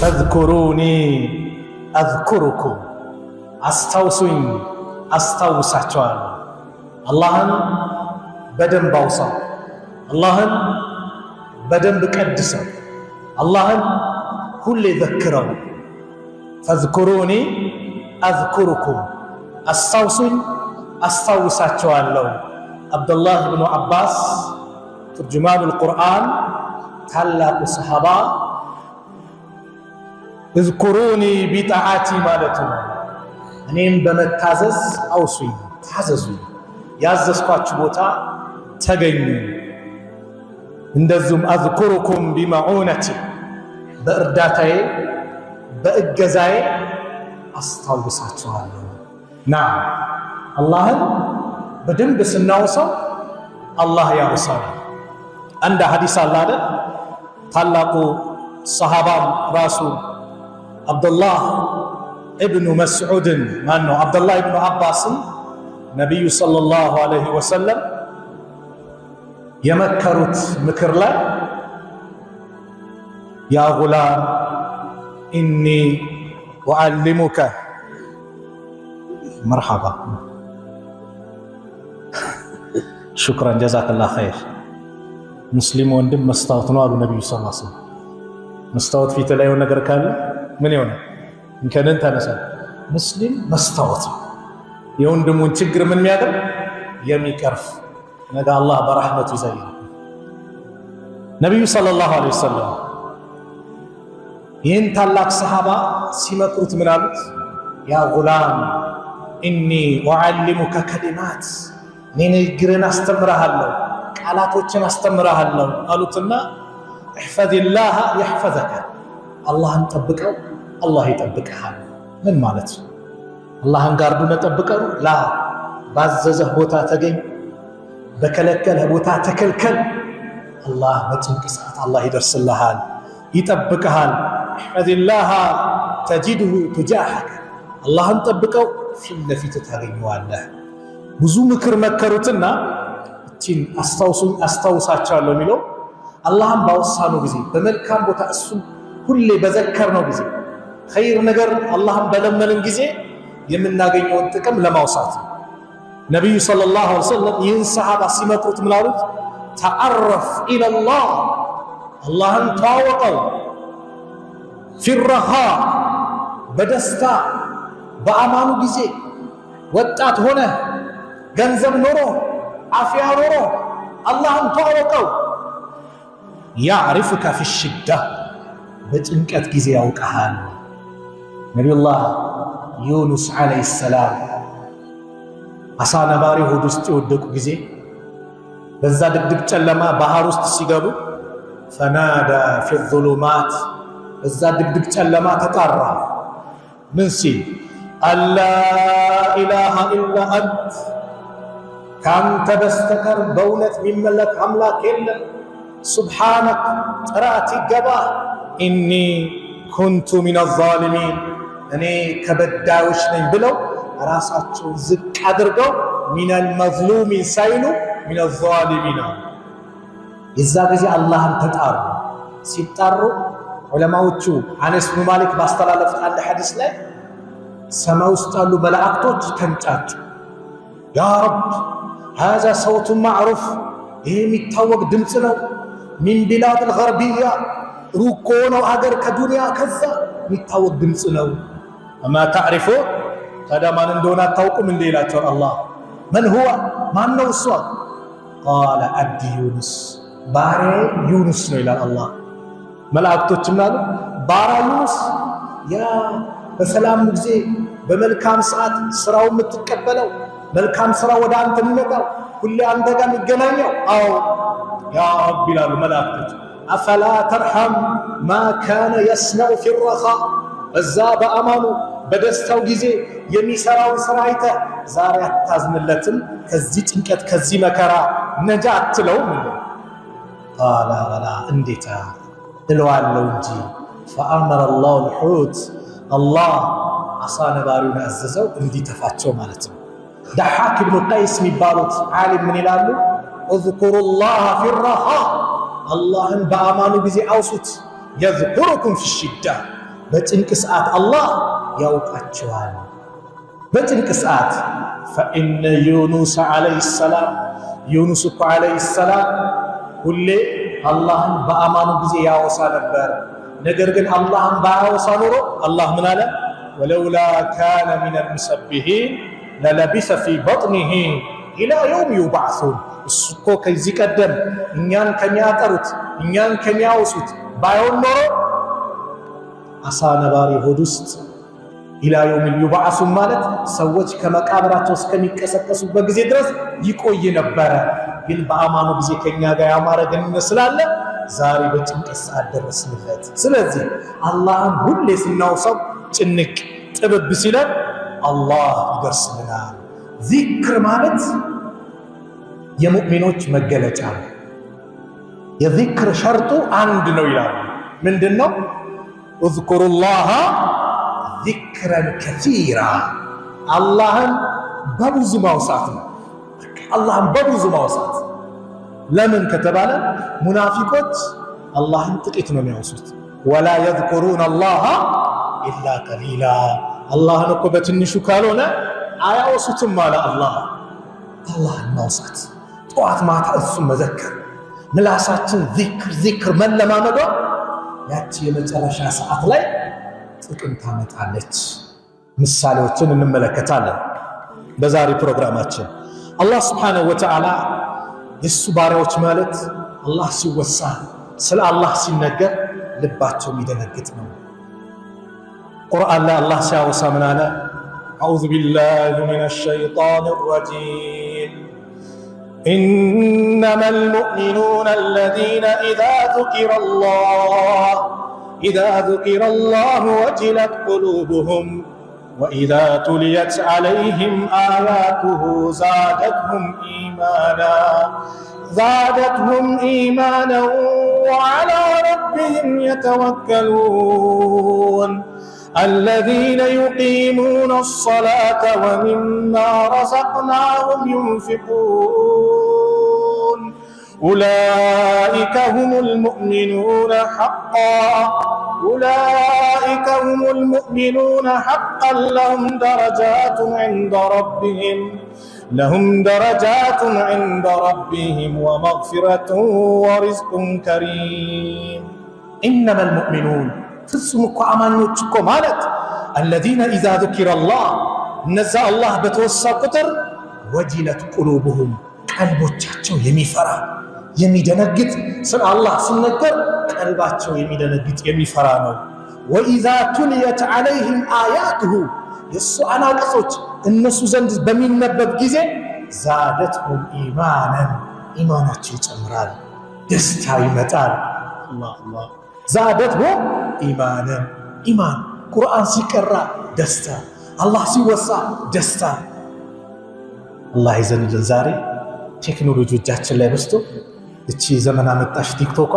فاذكروني أذكركم አስታውሱኝ አስታውሳቸዋለሁ። አላህን በደንብ አውሳው፣ አላህን በደንብ ቀድሰው፣ አላህን ሁሌ ዘክረው። ፈዝኩሩኒ አዝኩሩኩም አስታውሱኝ አስታውሳቸዋለሁ። አብዱላህ ብኑ አባስ ተርጁማኑል ቁርአን ታላቁ ሰሃባ እዝኩሩኒ ቢጣዓቲ ማለቱ ነው። እኔም በመታዘዝ አውሱኝ ታዘዙኝ፣ ያዘዝኳችሁ ቦታ ተገኙ። እንደዚሁም አዝኩሩኩም ቢመዑነቲ በእርዳታዬ በእገዛዬ አስታውሳችኋለሁ። ና አላህን በደንብ ስናወሳው አላህ ያወሳል። አንድ ሐዲስ አለ አይደል? ታላቁ ሰሃባም ራሱ አብዱላህ ኢብኑ መስዑድን ማነው አብዱላህ ኢብኑ አባስን ነቢዩ ሰለላሁ ዐለይሂ ወሰለም የመከሩት ምክር ላይ ያ ጉላም ኢኒ ወአልሙከ መርሐባ ሹክራን ጀዛከላህ ኸይር። ሙስሊም ወንድም መስታወት ነው አሉ ነቢዩ ሰለላሁ ዐለይሂ ወሰለም። መስታወት ፊት ላይ የሆነ ነገር ካለ ምን ይሆናል? እንከንን ታነሳ። ሙስሊም መስታወት ነው፣ የወንድሙን ችግር ምን የሚያደርግ የሚቀርፍ ነገ አላህ በረሕመቱ ይዘይል። ነቢዩ ሰለላሁ ዐለይሂ ወሰለም ይህን ታላቅ ሰሃባ ሲመክሩት ምን አሉት? ያ ጉላም ኢኒ ወአልሙከ ከሊማት እኔ ንግግርን አስተምርሃለሁ፣ ቃላቶችን አስተምርሃለሁ አሉትና እሕፈዝላህ የሕፈዘከ አላህን ጠብቀው አላህ ይጠብቅሃል። ምን ማለት ነው? አላህን ጋርዱን ጠብቀው ላ ባዘዘህ ቦታ ተገኝ፣ በከለከለህ ቦታ ተከልከል። አላህ በጭንቅ ሰዓት አላህ ይደርስልሃል፣ ይጠብቅሃል። እሕፈዝላህ ተጅድሁ ቱጃሐከ አላህን ጠብቀው ፊት ለፊት ታገኘዋለህ። ብዙ ምክር መከሩትና እቺን አስታውሱኝ አስታውሳቸዋለሁ የሚለው አላህን ባወሳነው ጊዜ በመልካም ቦታ እሱን ሁሌ በዘከርነው ጊዜ ኸይር ነገር አላህን በለመንን ጊዜ የምናገኘውን ጥቅም ለማውሳት ነው። ነቢዩ ሰለላሁ ዐለይሂ ወሰለም ይህን ሰሃባ ሲመክሩት ምን አሉት? ተዐረፍ ኢለላህ አላህን ተዋወቀው፣ ፊረኻ በደስታ በአማኑ ጊዜ ወጣት ሆነ ገንዘብ ኖሮ አፍያ ኖሮ አላህን ተዋወቀው። ያዕሪፉከ ፊሽዳ በጭንቀት ጊዜ ያውቀሃል። ነቢዩላህ ዩኑስ ዓለይሂ ሰላም አሳ ነባሪ ሆድ ውስጥ የወደቁ ጊዜ በዛ ድቅድቅ ጨለማ ባህር ውስጥ ሲገቡ ፈናዳ ፊ ዙሉማት በዛ ድቅድቅ ጨለማ ተጣራ። ምን ሲል? አላ ኢላሃ ኢላ አንት ካንተ በስተቀር በእውነት የሚመለክ አምላክ የለም፣ ሱብሓነክ ጥራት ይገባህ፣ ኢኒ ኩንቱ ሚነ ዛሊሚን እኔ ከበዳዮች ነኝ ብለው ራሳቸውን ዝቅ አድርገው ሚነል መዝሉሚን ሳይሉ ሚነ ዛሊሚን። የዛ ጊዜ አላህን ተጣሩ። ሲጣሩ ዑለማዎቹ አነስ ብኑ ማሊክ ባስተላለፉት አንድ ሐዲስ ላይ ሰማይ ውስጥ ያሉ መላእክቶች ተንጫጩ። ያ ረብ ሃዛ ሰውቱን ማዕሩፍ ይህ የሚታወቅ ድምፅ ነው። ሚን ቢላድ አልገርቢያ ሩቅ ከሆነው አገር ከዱንያ ከዛ የሚታወቅ ድምፅ ነው። እማ ታዕሪፎ ታዲያ ማን እንደሆነ አታውቁም እንዴ ይላቸዋል አላህ። መን ሁዋ ማን ነው እሷ? ቃለ አብዲ ዩኑስ ባሪያዬ ዩኑስ ነው ይላል አላህ። መላእክቶችም አሉ ባሪያ ዩኑስ ያ በሰላም ጊዜ በመልካም ሰዓት ስራው የምትቀበለው መልካም ስራ ወደ አንተ የሚመጣው ሁሌ አንተ ጋር የሚገናኘው? አዎ ያ ረብ ይላሉ መላእክቶች። አፈላ ተርሐም ማ ካነ የስነዑ ፊ ረኻ እዛ በአማኑ በደስታው ጊዜ የሚሰራውን ስራ አይተህ ዛሬ አታዝንለትም? ከዚህ ጭንቀት ከዚህ መከራ ነጃ አትለውም? ቃለ በላ እንዴታ እለዋለሁ እንጂ። ፈአመረ ላሁ ልሑት አላህ አሳ ነባሪውን አዘዘው እንዲተፋቸው ማለት ነው። ደሓክ ብኑ ቀይስ የሚባሉት ዓሊም ምን ይላሉ? እዝኩሩ ላህ ፊ ረኻ አላህን በአማኑ ጊዜ አውሱት፣ የዝኩሩኩም ፊ ሽዳ በጭንቅ ሰዓት አላህ ያውቃቸዋል። በጭንቅ ሰዓት ፈኢነ ዩኑስ ዓለይሂ ሰላም ዩኑስ እኮ ዓለይሂ ሰላም ሁሌ አላህን በአማኑ ጊዜ ያወሳ ነበር። ነገር ግን አላህን ባያወሳ ኖሮ አላህ ምን አለ? ወለውላ ካነ ሚነል ሙሰቢሒን ለለቢሰ ፊ በጥኒሂ ኢላ የውም ዩብዓሱን። እሱ እኮ ከዚህ ቀደም እኛን ከሚያጠሩት እኛን ከሚያወሱት ባይሆን ኖሮ አሳ ነባሪ ሆድ ውስጥ ኢላ የውም ዩብዓሱን ማለት ሰዎች ከመቃብራቸው እስከሚቀሰቀሱበት ጊዜ ድረስ ይቆይ ነበረ። ግን በአማኑ ጊዜ ከኛ ጋር ያማረ ግንኙነት ስላለ ዛሬ በጭንቀት ሰዓት ደረስንለት። ስለዚህ አላህን ሁሌ ስናወሳው ጭንቅ ጥብብ ሲለን አላህ ይደርስልናል። ዚክር ማለት የሙእሚኖች መገለጫ ነው። የዚክር ሸርጡ አንድ ነው ይላሉ። ምንድነው? እዝኩሩላህ ዚክረን ከሲራ፣ አላህን በብዙ ማውሳት ነው። አላህን በብዙ ማውሳት ለምን ከተባለ ሙናፊቆች አላህን ጥቂት ነው የሚያወሱት። ወላ የዝኩሩን አላህ ኢላ ቀሊላ፣ አላህን እኮ በትንሹ ካልሆነ አያወሱትም አለ አላህ። አላህን ማውሳት ጠዋት ማታ እሱን መዘከር፣ ምላሳችን ዚክር መለማመዷ ያቺ የመጨረሻ ሰዓት ላይ ጥቅም ታመጣለች። ምሳሌዎችን እንመለከታለን በዛሬ ፕሮግራማችን። አላህ ስብሓነሁ ወተዓላ የእሱ ባሪያዎች ማለት አላህ ሲወሳ ስለ አላህ ሲነገር ልባቸው የሚደነግጥ ነው። ቁርአን ላይ አላህ ሲያወሳ ምን አለ? አዑዙ ቢላሂ ሚነ ሸይጣን ረጂም ኢነመል ሙእሚኑነ አለዚነ ኢዛ ذكر الله وجلت قلوبهم وإذا تليت عليهم آياته زادتهم إيمانا وعلى ربهم يتوكلون الذين يقيمون الصلاة ومما رزقناهم ينفقون أولئك هم المؤمنون حقا لهم درجات عند ربهم ومغفرة ورزق كريم إنما المؤمنون ፍጹም አማኞች እኮ ማለት الذين إذا ذكر الله እነዛ አላህ በተወሳ ቁጥር ወጅለት ቁሉብሁም ቀልቦቻቸው የሚፈራ የሚደነግጥ ስለ አላህ ሲነገር ቀልባቸው የሚደነግጥ የሚፈራ ነው። ወኢዛ ቱልየት ዐለይሂም አያቱሁ የእሱ አናቅጾች እነሱ ዘንድ በሚነበብ ጊዜ ዛደትሁም ኢማናን ኢማናቸው ይጨምራል፣ ደስታ ይመጣል። አላህ ዛደትሁም ኢማናን ኢማን ቁርአን ሲቀራ ደስታ፣ አላህ ሲወሳ ደስታ። አላህ ይዘንልን። ዛሬ ቴክኖሎጂ እጃችን ላይ በስቶ እቺ ዘመን አመጣሽ ቲክቶክ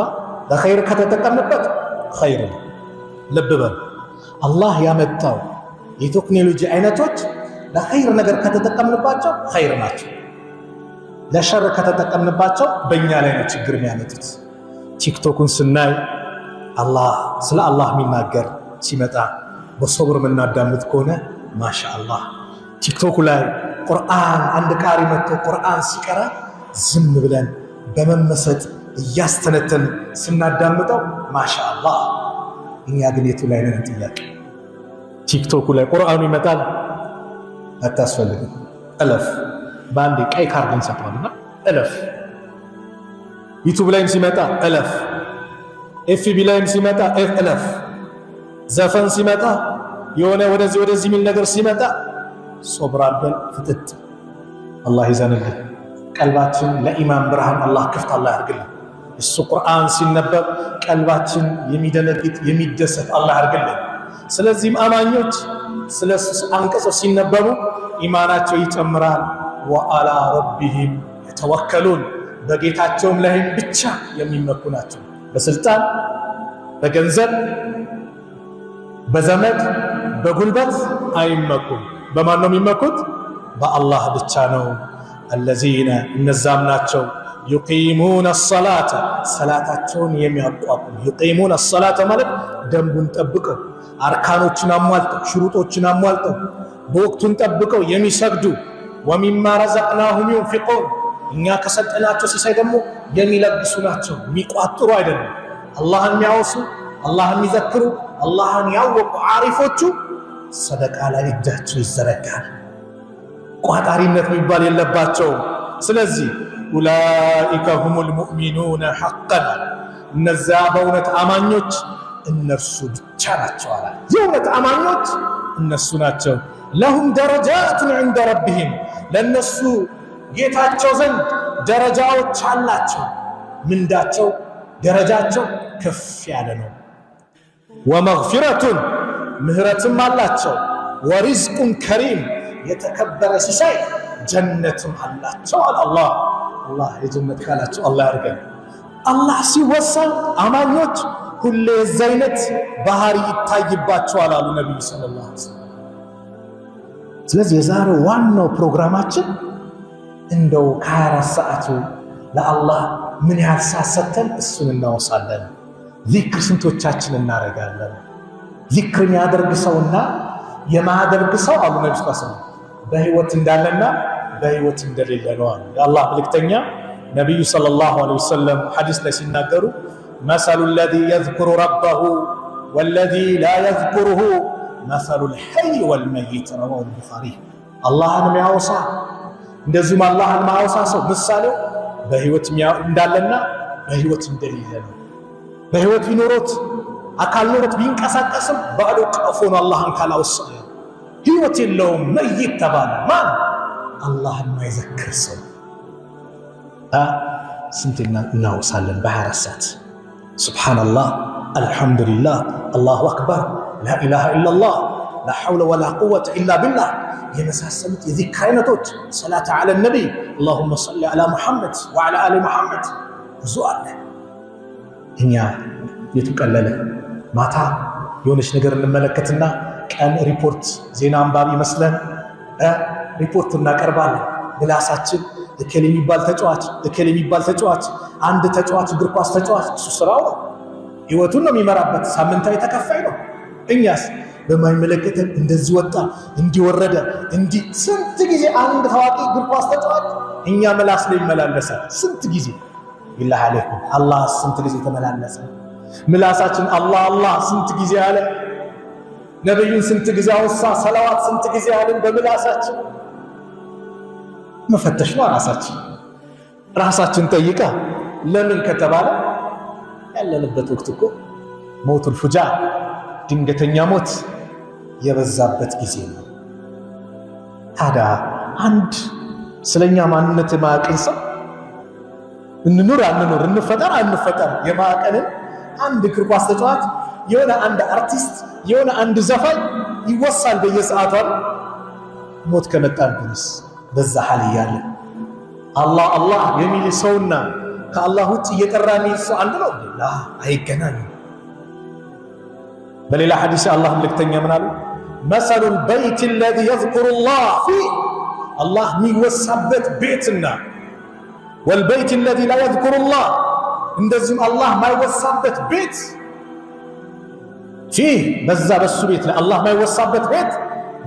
ለኸይር ከተጠቀምንበት ኸይር ነው። ልብ በል አላህ ያመጣው የቴክኖሎጂ አይነቶች ለኸይር ነገር ከተጠቀምንባቸው ኸይር ናቸው። ለሸር ከተጠቀምንባቸው በእኛ ላይ ነው ችግር የሚያመጡት። ቲክቶክን ስናይ አላህ ስለ አላህ የሚናገር ሲመጣ በሶብር የምናዳምጥ ከሆነ ማሻአላህ። ቲክቶክ ላይ ቁርአን አንድ ቃሪ መጥቶ ቁርአን ሲቀራ ዝም ብለን በመመሰጥ እያስተነተን ስናዳምጠው ማሻአላህ። እኛ ግን የቱ ላይ ነን? ጥያቄ። ቲክቶክ ላይ ቁርአኑ ይመጣል፣ አታስፈልግም፣ እለፍ። በአንዴ ቀይ ካርድ እንሰጠዋልና እለፍ። ዩቲዩብ ላይም ሲመጣ እለፍ። ኤፍቢ ላይም ሲመጣ እለፍ። ዘፈን ሲመጣ የሆነ ወደዚህ የሚል ነገር ሲመጣ ሶብር አድርገን ፍጥጥ። አላህ ይዘንልን። ቀልባችን ለኢማን ብርሃን አላህ ክፍት አላህ ያድርግልን። እሱ ቁርአን ሲነበብ ቀልባችን የሚደነግጥ የሚደሰት አላህ ያድርግልን። ስለዚህም አማኞች ስለ አንቀጾች ሲነበቡ ኢማናቸው ይጨምራል። ወአላ ረቢሂም የተወከሉን በጌታቸውም ላይም ብቻ የሚመኩ ናቸው። በስልጣን በገንዘብ በዘመድ በጉልበት አይመኩም። በማን ነው የሚመኩት? በአላህ ብቻ ነው። አለዚነ እነዛም ናቸው يقيمون الصلاة صلاتቸውን የሚያቋቁሙ يقيمون الصلاة ማለት ደንቡን ጠብቀው አርካኖችን አሟልተው ሽሩጦችን አሟልተው በወቅቱን ጠብቀው የሚሰግዱ ومما رزقناهم ينفقون እኛ ከሰጠናቸው ሲሳይ ደግሞ የሚለግሱ ናቸው የሚቋጥሩ አይደለም አላህን የሚያወሱ አላህን የሚዘክሩ አላህን ያወቁ ዓሪፎቹ ሰደቃ ላይ እጃቸው ይዘረጋል ቋጣሪነት የሚባል የለባቸውም ስለዚህ ኡላኢከ ሁሙል ሙእሚኑነ ሐቀን እነዛ በእውነት አማኞች እነርሱ ብቻ ናቸው አለ የእውነት አማኞች እነሱ ናቸው ለሁም ደረጃቱን ዐንደ ረቢሂም ለነሱ ጌታቸው ዘንድ ደረጃዎች አላቸው ምንዳቸው ደረጃቸው ከፍ ያለ ነው ወመግፊረቱን ምህረትም አላቸው ወሪዝቁን ከሪም የተከበረ ሲሳይ ጀነትም አላቸው አላህ አላህ የጀነት ካላቸው አላህ ያርገን አላህ ሲወሳ አማኞች ሁሌ ዘይነት ባህሪ ይታይባቸዋል አሉ ነብዩ ሰለላሁ ዐለይሂ ወሰለም ስለዚህ የዛሬው ዋናው ፕሮግራማችን እንደው ከ24 ሰዓቱ ለአላህ ምን ያህል ሰዓት ሰጥተን እሱን እናወሳለን ዚክር ስንቶቻችን እናረጋለን ዚክር የሚያደርግ ሰውና የማያደርግ ሰው አሉ ነብዩ ሰለላሁ ዐለይሂ ወሰለም በህይወት እንዳለና በህይወት እንደሌለ ነው አሉ የአላህ መልእክተኛ ነብዩ ሰለላሁ ዐለይሂ ወሰለም ሐዲስ ላይ ሲናገሩ مثل الذي يذكر ربه والذي لا يذكره مثل الحي والميت رواه البخاري አላህን የሚያወሳ እንደዚሁም አላህን ማያወሳ ሰው ምሳሌው በህይወት እንዳለና በህይወት እንደሌለ ነው በህይወት ቢኖርት አካል ኖሮት ቢንቀሳቀስም ባዶ ቀፎ ነው አላህን ካላወሳ ህይወት የለውም መይት ተባለ ማን አላህን ማይዘክር ሰው ስንትና እናወሳለን በ24 ሰዓት ሱብሃንአላህ አልহামዱሊላህ አላሁ አክበር لا إله إلا الله لا حول ولا قوة إلا بالله የመሳሰሉት የዚክር አይነቶች ሰላተ ዐለ ነብይ اللهم صل على محمد وعلى آل محمد ብዙ አለ እኛ የተቀለለ ማታ የሆነች ነገር እንመለከትና ቀን ሪፖርት ዜና አንባቢ መስለን ሪፖርት እናቀርባለን ምላሳችን እከሌ የሚባል ተጫዋች አንድ ተጫዋች እግር ኳስ ተጫዋች እሱ ስራው ነው ህይወቱን ነው የሚመራበት ሳምንታዊ ተከፋይ ነው እኛስ በማይመለከተን እንደዚህ ወጣ እንዲወረደ እንዲ ስንት ጊዜ አንድ ታዋቂ እግር ኳስ ተጫዋች እኛ ምላስ ላይ ይመላለሳል ስንት ጊዜ ቢላህ አለይኩም አላህ ስንት ጊዜ ተመላለሰ ምላሳችን አላህ ስንት ጊዜ አለ ነብዩን ስንት ጊዜ አወሳ ሰላዋት ስንት ጊዜ አለን በምላሳችን መፈተሽ ነው ራሳችን ጠይቃ ለምን ከተባለ ያለንበት ወቅት እኮ ሞቱል ፉጃ ድንገተኛ ሞት የበዛበት ጊዜ ነው ታዲያ አንድ ስለኛ ማንነት ማቀን ሰው እንኑር እንፈጠር የማቀንን አንድ እግር ኳስ ተጫዋች የሆነ አንድ አርቲስት የሆነ አንድ ዘፋኝ ይወሳል በየሰዓቱ ሞት ከመጣብንስ በዛ ሐል ያለ አላህ የሚል ሰውና ከአላህ ውጭ እየጠራን ሰው አንድ ነው ላ አይገናኙ በሌላ ሐዲስ አላህ መልእክተኛ ምን አሉ مثل البيت الذي يذكر الله فيه الله የሚወሳበት ቤትና والبيت الذي لا يذكر الله እንደዚህም አላህ ማይወሳበት ቤት فيه በዛ በሱ ቤት ላይ አላህ ማይወሳበት ቤት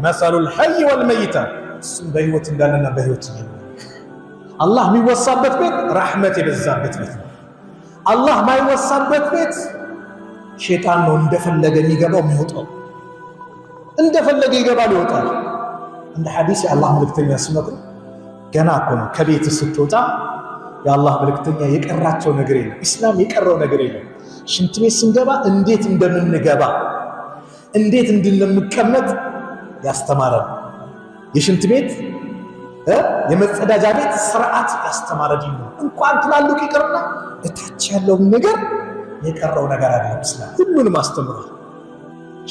مثل الحي والميت እሱም በህይወት እንዳለና በህይወት ይኖር አላህ የሚወሳበት ቤት ረህመት የበዛበት ቤት ነው አላህ ማይወሳበት ቤት ሸይጣን ነው እንደፈለገ የሚገባው የሚወጣው እንደፈለገ ይገባል ይወጣል እንደ ሐዲስ የአላህ መልእክተኛ ሲመክሩ ገና እኮ ነው ከቤት ስትወጣ የአላህ መልእክተኛ የቀራቸው ነገር የለም እስላም የቀረው ነገር የለም ሽንት ቤት ስንገባ እንዴት እንደምንገባ እንዴት እንድንቀመጥ ያስተማረን የሽንት ቤት የመጸዳጃ ቤት ስርዓት ያስተማረን ነው እንኳን ትላልቅ ይቀርና እታች ያለው ነገር የቀረው ነገር አይደለም እስላም ሁሉንም አስተምሯል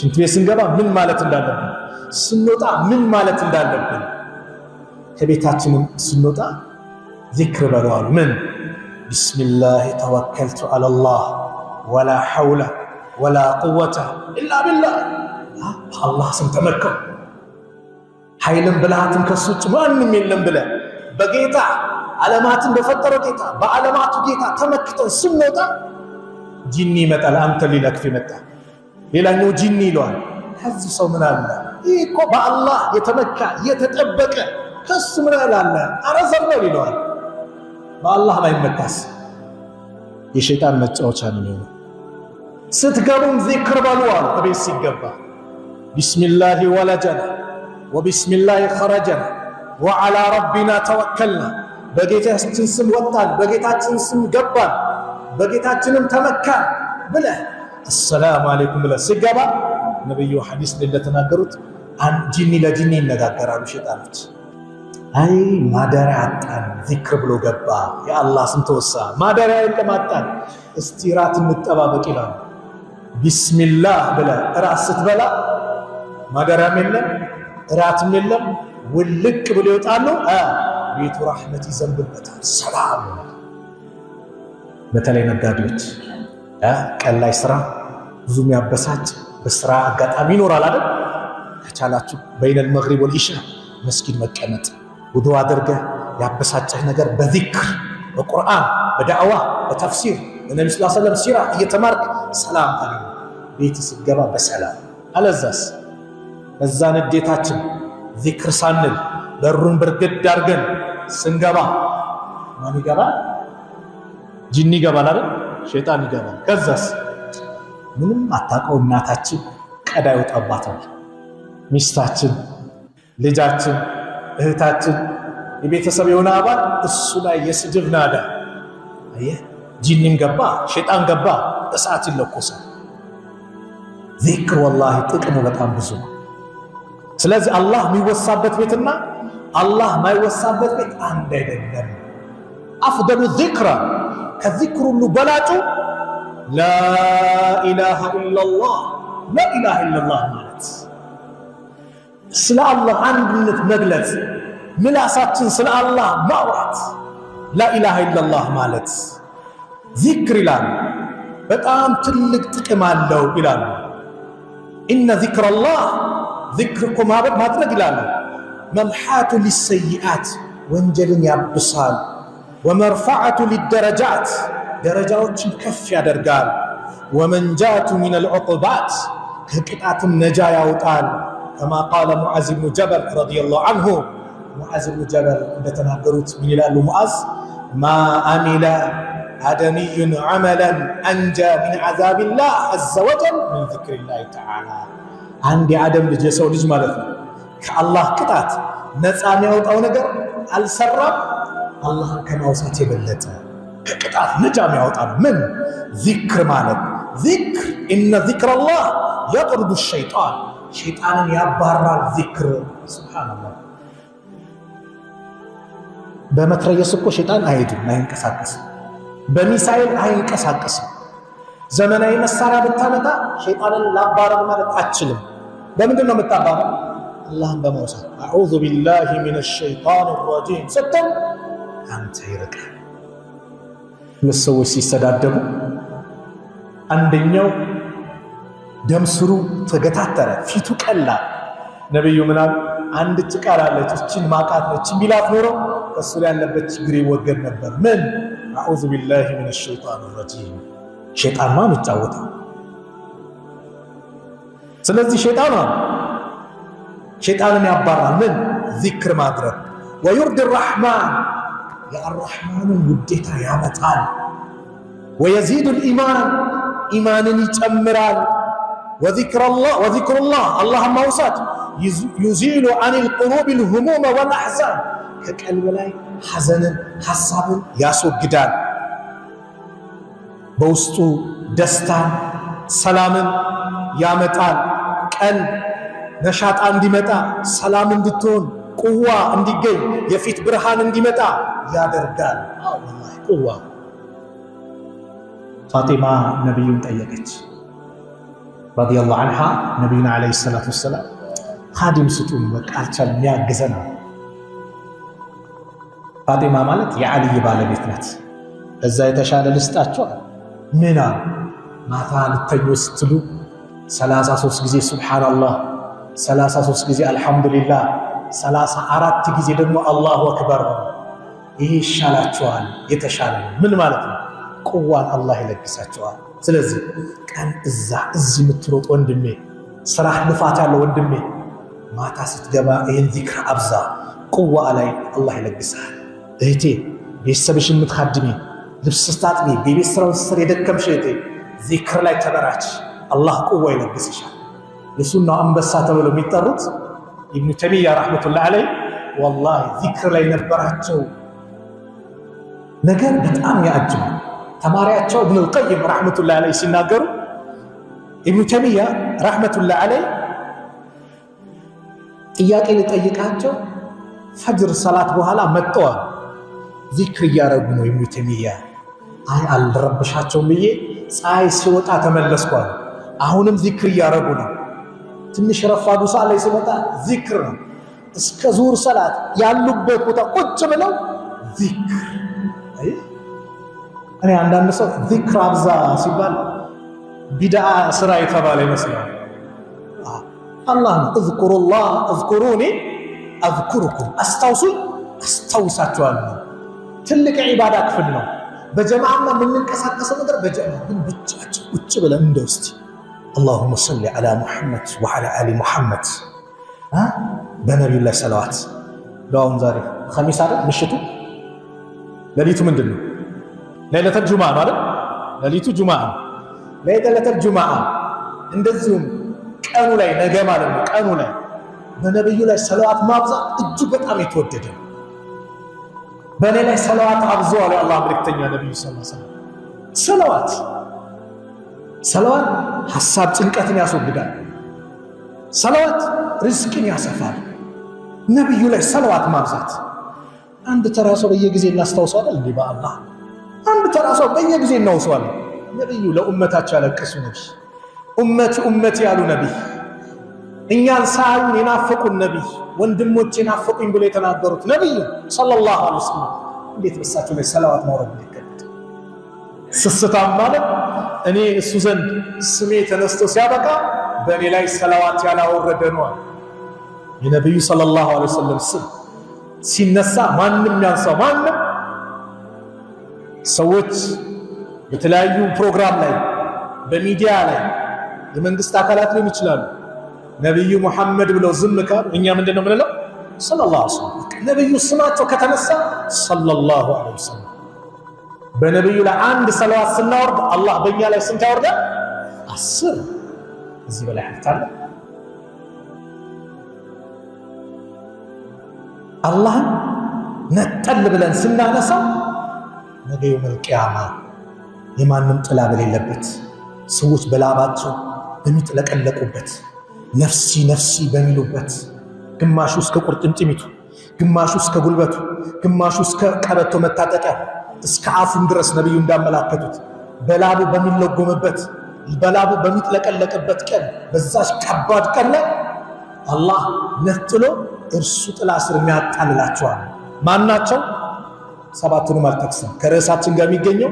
ሽንት ቤት ስንገባ ምን ማለት እንዳለብን ስንወጣ ምን ማለት እንዳለብን ከቤታችንም ስንወጣ ذكر በለዋል ምን ቢስሚላህ ተወከልቱ ዐለላህ ወላ ሐውለ ወላ ቁወተ ኢላ ቢላህ አላህ ስም ተመከው ኃይልም ብልሃትም ከሱ ውጭ ማንም የለም ብለ በጌታ ዓለማትን በፈጠረው ጌታ በዓለማቱ ጌታ ተመክተን ስንወጣ ጂኒ ይመጣል። አንተ ሊነክፍ ይመጣ ሌላኛው ጂኒ ይለዋል። ከዚህ ሰው ምን አለ? ይህ እኮ በአላህ የተመካ የተጠበቀ ከሱ ምን አለ? ኧረ ዘርበል ይለዋል። በአላህ ባይመካስ የሸይጣን መጫወቻ ነው የሚሆነው። ስትገቡም ዚክር በሉ አሉ። እቤት ሲገባ ቢስሚላሂ ወለጀና ወቢስሚላሂ ኸረጀና ወዓላ ረቢና ተወከልና፣ በጌታችን ስም ወጣን፣ በጌታችን ስም ገባን፣ በጌታችንም ተመካን ብለህ አሰላሙ አለይኩም ብለህ ሲገባ ነብዩ ሐዲስ እንደተናገሩት ጂኒ ለጂኒ ይነጋገራሉ ሸይጣኖች። አይ ማደሪያ አጣን ዚክር ብሎ ገባ፣ የአላህ ስም ተወሳ፣ ማደሪያ የለም አጣን፣ እስቲ ራት እንጠባበቅ ይላሉ። ቢስሚላህ ብለህ ራት ስትበላ ማደሪያም የለም ራትም የለም፣ ውልቅ ብሎ ይወጣሉ። ቤቱ ረሕመት ይዘንብበታል፣ ሰላም። በተለይ ነጋዴዎች ቀን ላይ ስራ ብዙ የሚያበሳጭ በስራ አጋጣሚ ይኖራል አይደል? ከቻላችሁ በይነል መግሪብ ወልኢሻ መስጊድ መቀመጥ፣ ውዱእ አድርገህ ያበሳጨህ ነገር በዚክር በቁርአን በዳዕዋ በተፍሲር በነብዩ ሰለላሁ ዐለይሂ ወሰለም ሲራ እየተማርክ ሰላም አለኝ ቤት ስትገባ በሰላም። አለዛስ በዛ ንዴታችን ዚክር ሳንል በሩን ብርግድ አድርገን ስንገባ ማን ይገባል? ጂኒ ይገባል አይደል? ሸይጣን ይገባል። ከዛስ ምንም አታውቀው እናታችን ቀዳ ይወጣባታል፣ ሚስታችን፣ ልጃችን፣ እህታችን፣ የቤተሰብ የሆነ አባል እሱ ላይ የስድብ ናዳ። አየህ ጂኒም ገባ ሸይጣን ገባ እሳት ይለኮሳል። ዚክር ወላሂ ጥቅሙ በጣም ብዙ ነው። ስለዚህ አላህ የሚወሳበት ቤትና አላህ ማይወሳበት ቤት አንድ አይደለም። አፍደሉ ዚክራ ከዚክር ሁሉ በላጩ ላኢላሃ ኢላላህ፣ ላኢላሃ ኢላላህ ማለት ስለ አላህ አንድነት መግለጽ፣ ምላሳችን ስለ አላህ ማውራት፣ ላኢላሃ ኢላላህ ማለት ዚክር ይላሉ። በጣም ትልቅ ጥቅም አለው ይላሉ። ኢነ ዚክረላህ ዚክር እኮ ማድረግ ይላሉ መምሓቱ ሊሰይአት ወንጀልን ያብሳል፣ ወመርፈዓቱ ሊደረጃት ደረጃዎችን ከፍ ያደርጋል፣ ወመንጃቱ ሚነል ዑቁባት ከቅጣትም ነጃ ያውጣል። ከማ ቃለ ሙዓዝ ብኑ ጀበል ረዲየላሁ ዐንሁ ሙዓዝ ብኑ ጀበል እንደተናገሩት ምን ይላሉ ሙዓዝ? ማ አሚለ አደሚዩን ዐመለን አንጃ ሚን ዐዛቢላህ ዐዘ ወጀል ሚን ዚክሪላህ ተዓላ። አንድ የአደም ልጅ የሰው ልጅ ማለት ነው ከአላህ ቅጣት ነፃ የሚያወጣው ነገር አልሰራም አላህን ከማውሳት የበለጠ ከቅጣት ነፃ የሚያወጣ ምን ዚክር ማለት። ዚክር ኢነ ዚክረላህ የጥርዱ ሸይጣን ሸይጣንን ያባራል ዚክር። ሱብሃንአላህ በመትረየስ እኮ ሸይጣን አይሄድም አይንቀሳቀስም፣ በሚሳኤል አይንቀሳቀስም። ዘመናዊ መሳሪያ ብታመጣ ሸይጣንን ላባረር ማለት አትችልም። በምንድን ነው የምታባረው? አላህን በመውሳት አዑዙ ቢላሂ ሚነ ሸይጣን ረጂም ስትል አንተ ይርቃል። ሁለት ሰዎች ሲሰዳደቡ አንደኛው ደም ስሩ ተገታተረ፣ ፊቱ ቀላ። ነብዩ ምናል አንድ ቃል አለች እችን ማቃት ነች ቢላት ኖሮ እሱ ላይ ያለበት ችግር ይወገድ ነበር። ምን አዑዙ ቢላሂ ሚነ ሸይጣን ረጂም። ሸይጣን ማን ይጫወታል? ስለዚህ ሸይጣንን ያባራል ምን ዚክር ማድረግ። ወዩርዲ ረሕማን የአርረሕማንን ውዴታ ያመጣል። ወየዚዱ ልኢማን ኢማንን ይጨምራል። ወዚክሩላህ አላህን ማውሳት ዩዚሉ አን ልቁሉብ ልሁሙመ ወልአሕዛን ከቀልብ ላይ ሐዘንን ሐሳብን ያስወግዳል። በውስጡ ደስታን ሰላምን ያመጣል። ቀልብ ነሻጣ እንዲመጣ ሰላም እንድትሆን ቁዋ እንዲገኝ የፊት ብርሃን እንዲመጣ ያደርጋል። ወላሂ ቁዋ። ፋጢማ ነቢዩን ጠየቀች ረዲየላሁ ዐንሃ ነቢዩን ዓለይሂ ሰላቱ ወሰላም ኻዲም ስጡን በቃ አልቻልንም ያግዘን። ፋጢማ ማለት የዓልይ ባለቤት ናት። እዛ የተሻለ ልስጣቸው ምና ማታ ልተኙ ስትሉ 33 ጊዜ ሱብሓነላህ፣ 33 ጊዜ አልሐምዱሊላህ፣ 34 ጊዜ ደግሞ አላሁ አክበር። ይሄ ይሻላቸዋል፣ የተሻለ ነው። ምን ማለት ነው? ቁዋን አላህ ይለግሳቸዋል። ስለዚህ ቀን እዚህ የምትሮጥ ወንድሜ፣ ስራህ ልፋት ያለው ወንድሜ፣ ማታ ስትገባ ይህን ዚክር አብዛ። ቁዋ ላይ አላህ ይለግሳል። እህቴ ቤተሰብሽ የምትካድሚ፣ ልብስ ስታጥቢ፣ በቤት ስራው ስር የደከምሽ እህቴ ዚክር ላይ ተበራች፣ አላህ ቁዋ ይለግስሻል። የሱናው አንበሳ ተብለው የሚጠሩት ኢብኑ ተይሚያ ረሕመቱላህ ዐለይህ ወላሂ ዚክር ላይ ነበራቸው ነገር በጣም ያጅባል። ተማሪያቸው ኢብኑ አልቀይም ረሕመቱላህ ዐለይህ ሲናገሩ ኢብኑ ተይሚያ ረሕመቱላህ ዐለይህ ጥያቄ ሊጠይቃቸው ፈጅር ሰላት በኋላ መጥተዋል። ዚክር እያረጉ ነው ኢብኑ ተይሚያ። አይ አልረብሻቸውም ብዬ ፀሐይ ሲወጣ ተመለስኳል። አሁንም ዚክር እያረጉ ነው። ትንሽ ረፋዱ ሰዓት ላይ ሲመጣ ዚክር ነው። እስከ ዙር ሰላት ያሉበት ቦታ ቁጭ ብለው ዚክር። እኔ አንዳንድ ሰው ዚክር አብዛ ሲባል ቢድዓ ስራ የተባለ ይመስላል። አላህ ነው እዝኩሩላህ እዝኩሩኒ አዝኩሩኩም፣ አስታውሱኝ አስታውሳችኋለሁ። ትልቅ ዒባዳ ክፍል ነው። በጀማዓና የምንንቀሳቀሰው ነገር በጀማዓ ግን ብቻችን ቁጭ ብለን እንደው እስቲ አላሁመ ሰሊ ዐላ ሙሐመድ ወዐላ አሊ ሙሐመድ በነቢዩ ላይ ሰለዋት። ለአሁን ዛሬ ኸሚስ አይደል? ምሽቱ ሌሊቱ ምንድን ነው? ለይለተል ጁምዓ ነው አይደል? ሌሊቱ ጁምዓ ነው። ለይለተል ጁምዓ እንደዚሁም ቀኑ ላይ ነገ ማለት ነው። ቀኑ ላይ በነቢዩ ላይ ሰለዋት ማብዛት እጅግ በጣም የተወደደ ነው። በእኔ ላይ ሰለዋት አብዙ አለ አላህ መልእክተኛ ነቢዩ ሰለላሁ ዐለይሂ ወሰለም። ሰለዋት ሐሳብ ጭንቀትን ያስወግዳል። ሰለዋት ሪዝቅን ያሰፋል። ነቢዩ ላይ ሰለዋት ማብዛት አንድ ተራ ሰው በየጊዜ እናስታውሰዋለን እንዴ? በአላህ አንድ ተራ ሰው በየጊዜ እናውሰዋለን። ነቢዩ ለኡመታቸው ያለቀሱ ነቢይ፣ ኡመቲ ኡመቲ ያሉ ነቢይ፣ እኛን ሳዩን የናፈቁን ነቢይ፣ ወንድሞቼ ናፈቁኝ ብሎ የተናገሩት ነቢይ ሰለላሁ ዐለይሂ ወሰለም እንዴት በሳቸው ላይ ሰለዋት ማውረድ ይገባል? ስስታም ማለት እኔ እሱ ዘንድ ስሜ ተነስቶ ሲያበቃ በእኔ ላይ ሰለዋት ያላወረደ ነው። የነቢዩ ሰለላሁ ዐለይሂ ወሰለም ስም ሲነሳ ማንም ያንሳው ማንም። ሰዎች በተለያዩ ፕሮግራም ላይ በሚዲያ ላይ የመንግስት አካላት ሊሆኑ ይችላሉ ነቢዩ ሙሐመድ ብለው ዝም ካሉ እኛ ምንድነው የምንለው? ሰለላሁ ዐለይሂ ወሰለም። ነቢዩ ስማቸው ከተነሳ ሰለላሁ ዐለይሂ ወሰለም። በነቢዩ ላይ አንድ ሰለዋት ስናወርድ አላህ በእኛ ላይ ስንት ያወርዳል? 10። እዚህ በላይ ሀብታለ አላህን ነጠል ብለን ስናነሳው ነገ የውመል ቂያማ የማንም ጥላ በሌለበት ሰዎች በላባቸው በሚጥለቀለቁበት ነፍሲ ነፍሲ በሚሉበት ግማሹ እስከ ቁርጭምጭሚቱ፣ ግማሹ እስከ ጉልበቱ፣ ግማሹ እስከ ቀበቶ መታጠቂያ እስከ አፉም ድረስ ነቢዩ እንዳመላከቱት በላቡ በሚለጎምበት በላቡ በሚጥለቀለቅበት ቀን በዛች ከባድ ቀን ላይ አላህ ነጥሎ እርሱ ጥላ ስር የሚያጣልላቸዋል። ማናቸው? ሰባቱንም አልጠቅስም። ከርዕሳችን ጋር የሚገኘው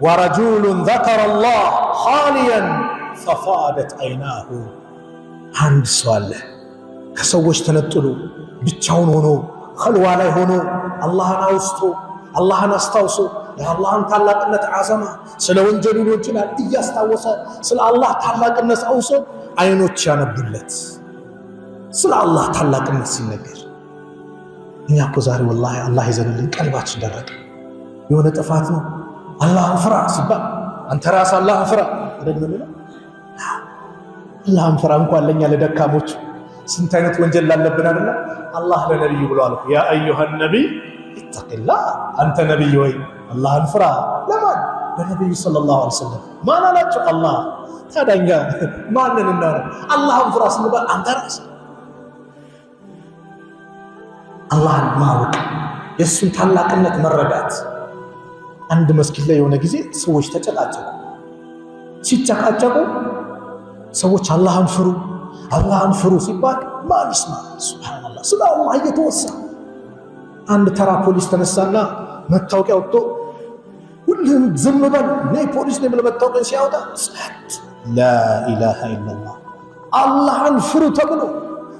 ወረጁሉን ዘከረላህ ኻሊያን ፈፋደት አይናሁ። አንድ ሰው አለ ከሰዎች ተነጥሎ ብቻውን ሆኖ ኸልዋ ላይ ሆኖ አላህን አውስቶ አላህን አስታውሶ የአላህን ታላቅነት አዘማ ስለ ወንጀሉ ይችላል እያስታወሰ ስለ አላህ ታላቅነት አውሶ አይኖች ያነቡለት ስለ አላህ ታላቅነት ሲነገር። እኛ እኮ ዛሬ ወላሂ አላህ ይዘንልን ቀልባችን ደረቀ። የሆነ ጥፋት ነው አላህን ፍራ ሲባል አንተ ራስህ አላህን ፍራ አይደለም ነው። አላህን ፍራ እንኳን ለኛ ለደካሞች ስንት አይነት ወንጀል ላለብን አይደለ? አላህ ለነብዩ ብሏል ያ አዩሃ ነቢይ ኢተቂላህ፣ አንተ ነብይ ወይ አላህን ፍራ። ለማን? ለነብዩ ሰለላሁ ዐለይሂ ወሰለም። ማን አላቸው? አላህ። ታዲያ ማንን እናረ አላህን ፍራ ስንባል አንተ ራስህ አላህን ማወቅ የእሱን ታላቅነት መረዳት። አንድ መስጊድ ላይ የሆነ ጊዜ ሰዎች ተጨቃጨቁ። ሲጨቃጨቁ ሰዎች አላህን ፍሩ አላህን ፍሩ ሲባል ማን ይስማ? ሱብሃንአላህ ስለ አላህ እየተወሳ አንድ ተራ ፖሊስ ተነሳና መታወቂያ ወጥቶ ሁሉም ዝም በል ነይ ፖሊስ ነይ ብሎ መታወቂያ ሲያወጣ ላኢላሃ ኢላላህ አላህን ፍሩ ተብሎ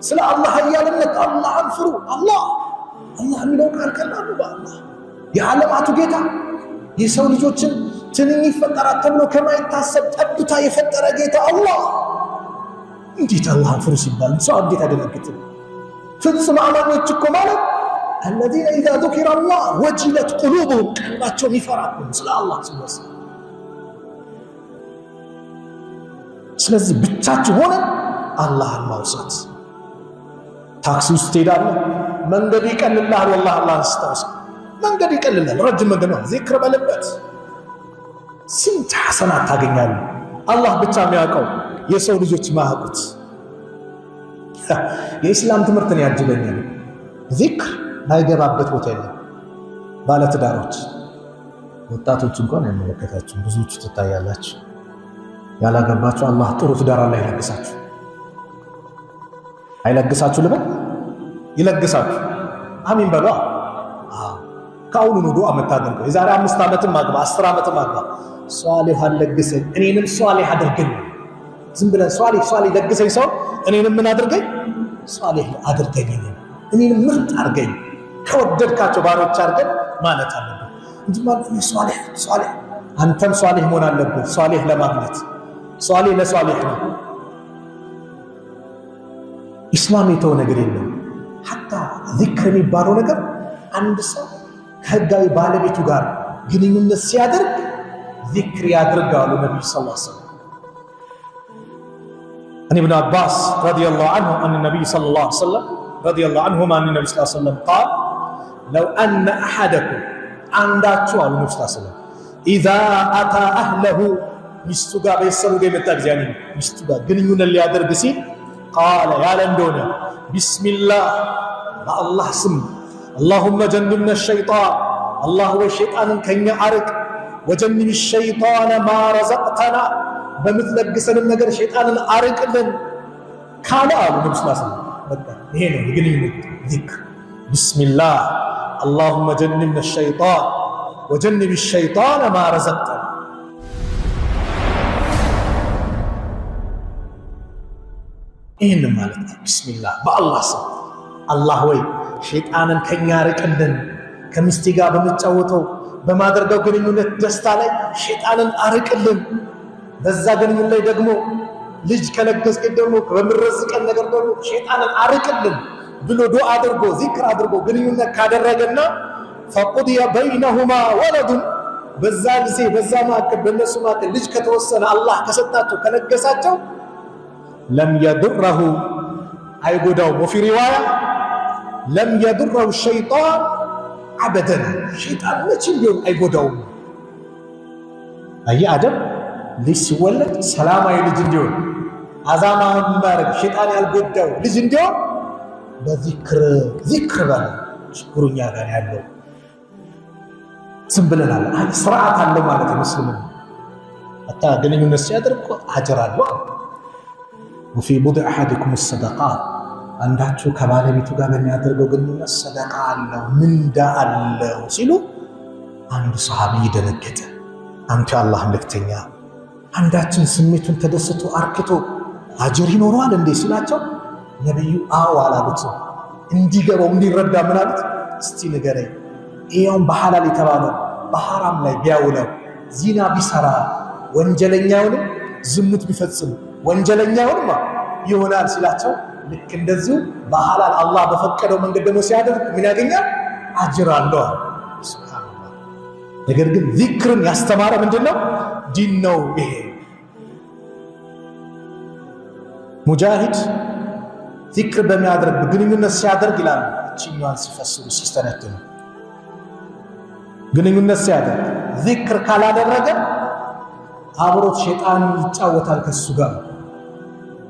ስለ አላህ ኃያልነት አላህን ፍሩ አላህ የሚለው ቃል ቀላል ነው። በአላህ የዓለማቱ ጌታ የሰው ልጆችን ትንኝ ይፈጠራል ተብሎ ከማይታሰብ ጠብታ የፈጠረ ጌታ አላህ እንዴት አላህን ፍሩ ሲባል ሰው እንዴት አደነግጥም? ፍጹም አማኞች እኮ ማለት الذين إذا ذكر الله وجلت قلوبهم ቀልባቸው ይፈራሉ ስለ አላህ ሲወሳ። ስለዚህ ብቻችሁ ሆነን አላህን ማውሳት። ታክሲ ውስጥ ትሄዳለህ፣ መንገዱ ይቀልልሃል። ወላሂ አላህን ስታውስ መንገዱ ይቀልልሃል። ረጅም መንገድ ነው፣ ዚክር በልበት ስንት ሐሰናት ታገኛለህ። አላህ ብቻ የሚያውቀው የሰው ልጆች ማያውቁት። የኢስላም ትምህርትን ያጅበኛል። ዚክር ማይገባበት ቦታ የለም። ባለትዳሮች ወጣቶች እንኳን አይመለከታችሁም፣ ብዙዎች ትታያላችሁ። ያላገባችሁ አላህ ጥሩ ትዳር ላይ ይለግሳችሁ። አይለግሳችሁ ልበል? ይለግሳችሁ። አሚን በሏ። ከአሁኑ ዱዓ የምታደርገው የዛሬ 5 ዓመትም አግባ 10 ዓመትም አግባ ሷሊህ አለግሰኝ እኔንም ሷሊህ አድርገኝ። ዝም ብለን ሷሊህ ለግሰኝ ሰው እኔንም ምን አድርገኝ? ሷሊህ አድርገኝ፣ እኔንም ምርጥ አድርገኝ፣ ከወደድካቸው ባሮች አድርገን ማለት አለብን እንጂ ማለት ነው። ሷሊህ አንተም ሷሊህ መሆን አለብህ። ሷሊህ ለማግኘት ሷሊህ ለሷሊህ ነው። ኢስላም የተው ነገር የለም። ሐታ ዚክር የሚባለው ነገር አንድ ሰው ከህጋዊ ባለቤቱ ጋር ግንኙነት ሲያደርግ ዚክር ያድርጋሉ ነብዩ ሰለላሁ ዐለይሂ ወሰለም። عن ابن عباس رضي الله عنه أن النبي صلى الله عليه وسلم رضي الله عنهما أن النبي صلى الله عليه وسلم قال لو أن أحدكم عنداتشو على النبي صلى الله عليه وسلم إذا أتى أهله مستوغا بيسلو جاي متاجاني مستوغا جنيون اللي يادر بسي قال يا لندونا بسم الله ما الله سم اللهم جنبنا الشيطان الله هو الشيطان كنيا عرق وجنب الشيطان ما رزقتنا በምትለግሰን ነገር ሸይጣንን አርቅልን ካለ አሉ ነብዩ ሰለላሁ ዐለይሂ ወሰለም። በቃ ይሄ ነው የግንኙነት ዚክር። ቢስሚላህ اللهم جنبنا الشيطان وجنب الشيطان ما رزقتنا። ይሄን ማለት ነው ቢስሚላህ በአላህ ስም። አላህ ወይ ሸይጣንን ከኛ አርቅልን፣ ከሚስቴ ጋር በመጫወተው በማድረገው ግንኙነት ደስታ ላይ ሸይጣንን አርቅልን፣ በዛ ግንኙነት ላይ ደግሞ ልጅ ከለገስከኝ ደግሞ በምረዝቀን ነገር ደግሞ ሸይጣንን አርቅልን ብሎ ዱዓ አድርጎ ዚክር አድርጎ ግንኙነት ካደረገና فقضي بينهما ولد በዛ ጊዜ በዛ ማከል በነሱ ማከል ልጅ ከተወሰነ አላህ ከሰጣቸው ከለገሳቸው لم يضره አይጎዳው። وفي روايه لم يضره الشيطان ابدا ሸይጣን መቼም ቢሆን አይጎዳው። አይ አደም ልጅ ሲወለድ ሰላማዊ ልጅ እንዲሆን አዛማ ማረግ ሸይጣን ያልጎዳው ልጅ እንዲሆን በዚክር ባለ ችግሩኛ ጋር ያለው ዝም ብለናል። ስርዓት አለው ማለት ነው። ሙስሊም አታ ግንኙነት ሲያደርግ አጅር አለው። وفي بضع احدكم الصدقات አንዳችሁ ከባለቤቱ ጋር በሚያደርገው ግንኙነት ሰደቃ አለው ምንዳ አለው ሲሉ አንድ ሰሃቢ ደነገጠ። አንተ አላህ መልእክተኛ አንዳችን ስሜቱን ተደስቶ አርክቶ አጅር ይኖረዋል እንዴ ሲላቸው ነብዩ አዎ አላሉት። እንዲገባው እንዲረዳ ምን አሉት? እስቲ ንገረኝ፣ ይሄውን በሐላል የተባለው በሐራም ላይ ቢያውለው ዚና ቢሰራ ወንጀለኛውን ዝሙት ቢፈጽም ወንጀለኛውን ይሆናል ሲላቸው ልክ እንደዚሁ በሐላል አላህ በፈቀደው መንገድ ደግሞ ሲያደርግ ምን ያገኛል? አጅር አለው። ሱብሃንአላህ። ነገር ግን ዚክርን ያስተማረ ምንድነው? ዲን ነው። ይሄ ሙጃሂድ ዚክር በሚያደርግ ግንኙነት ሲያደርግ ይላል እቺኛዋን ሲፈስሩ ሲስተነተኑ ግንኙነት ሲያደርግ ዚክር ካላደረገ አብሮት ሸይጣን ይጫወታል ከሱ ጋር።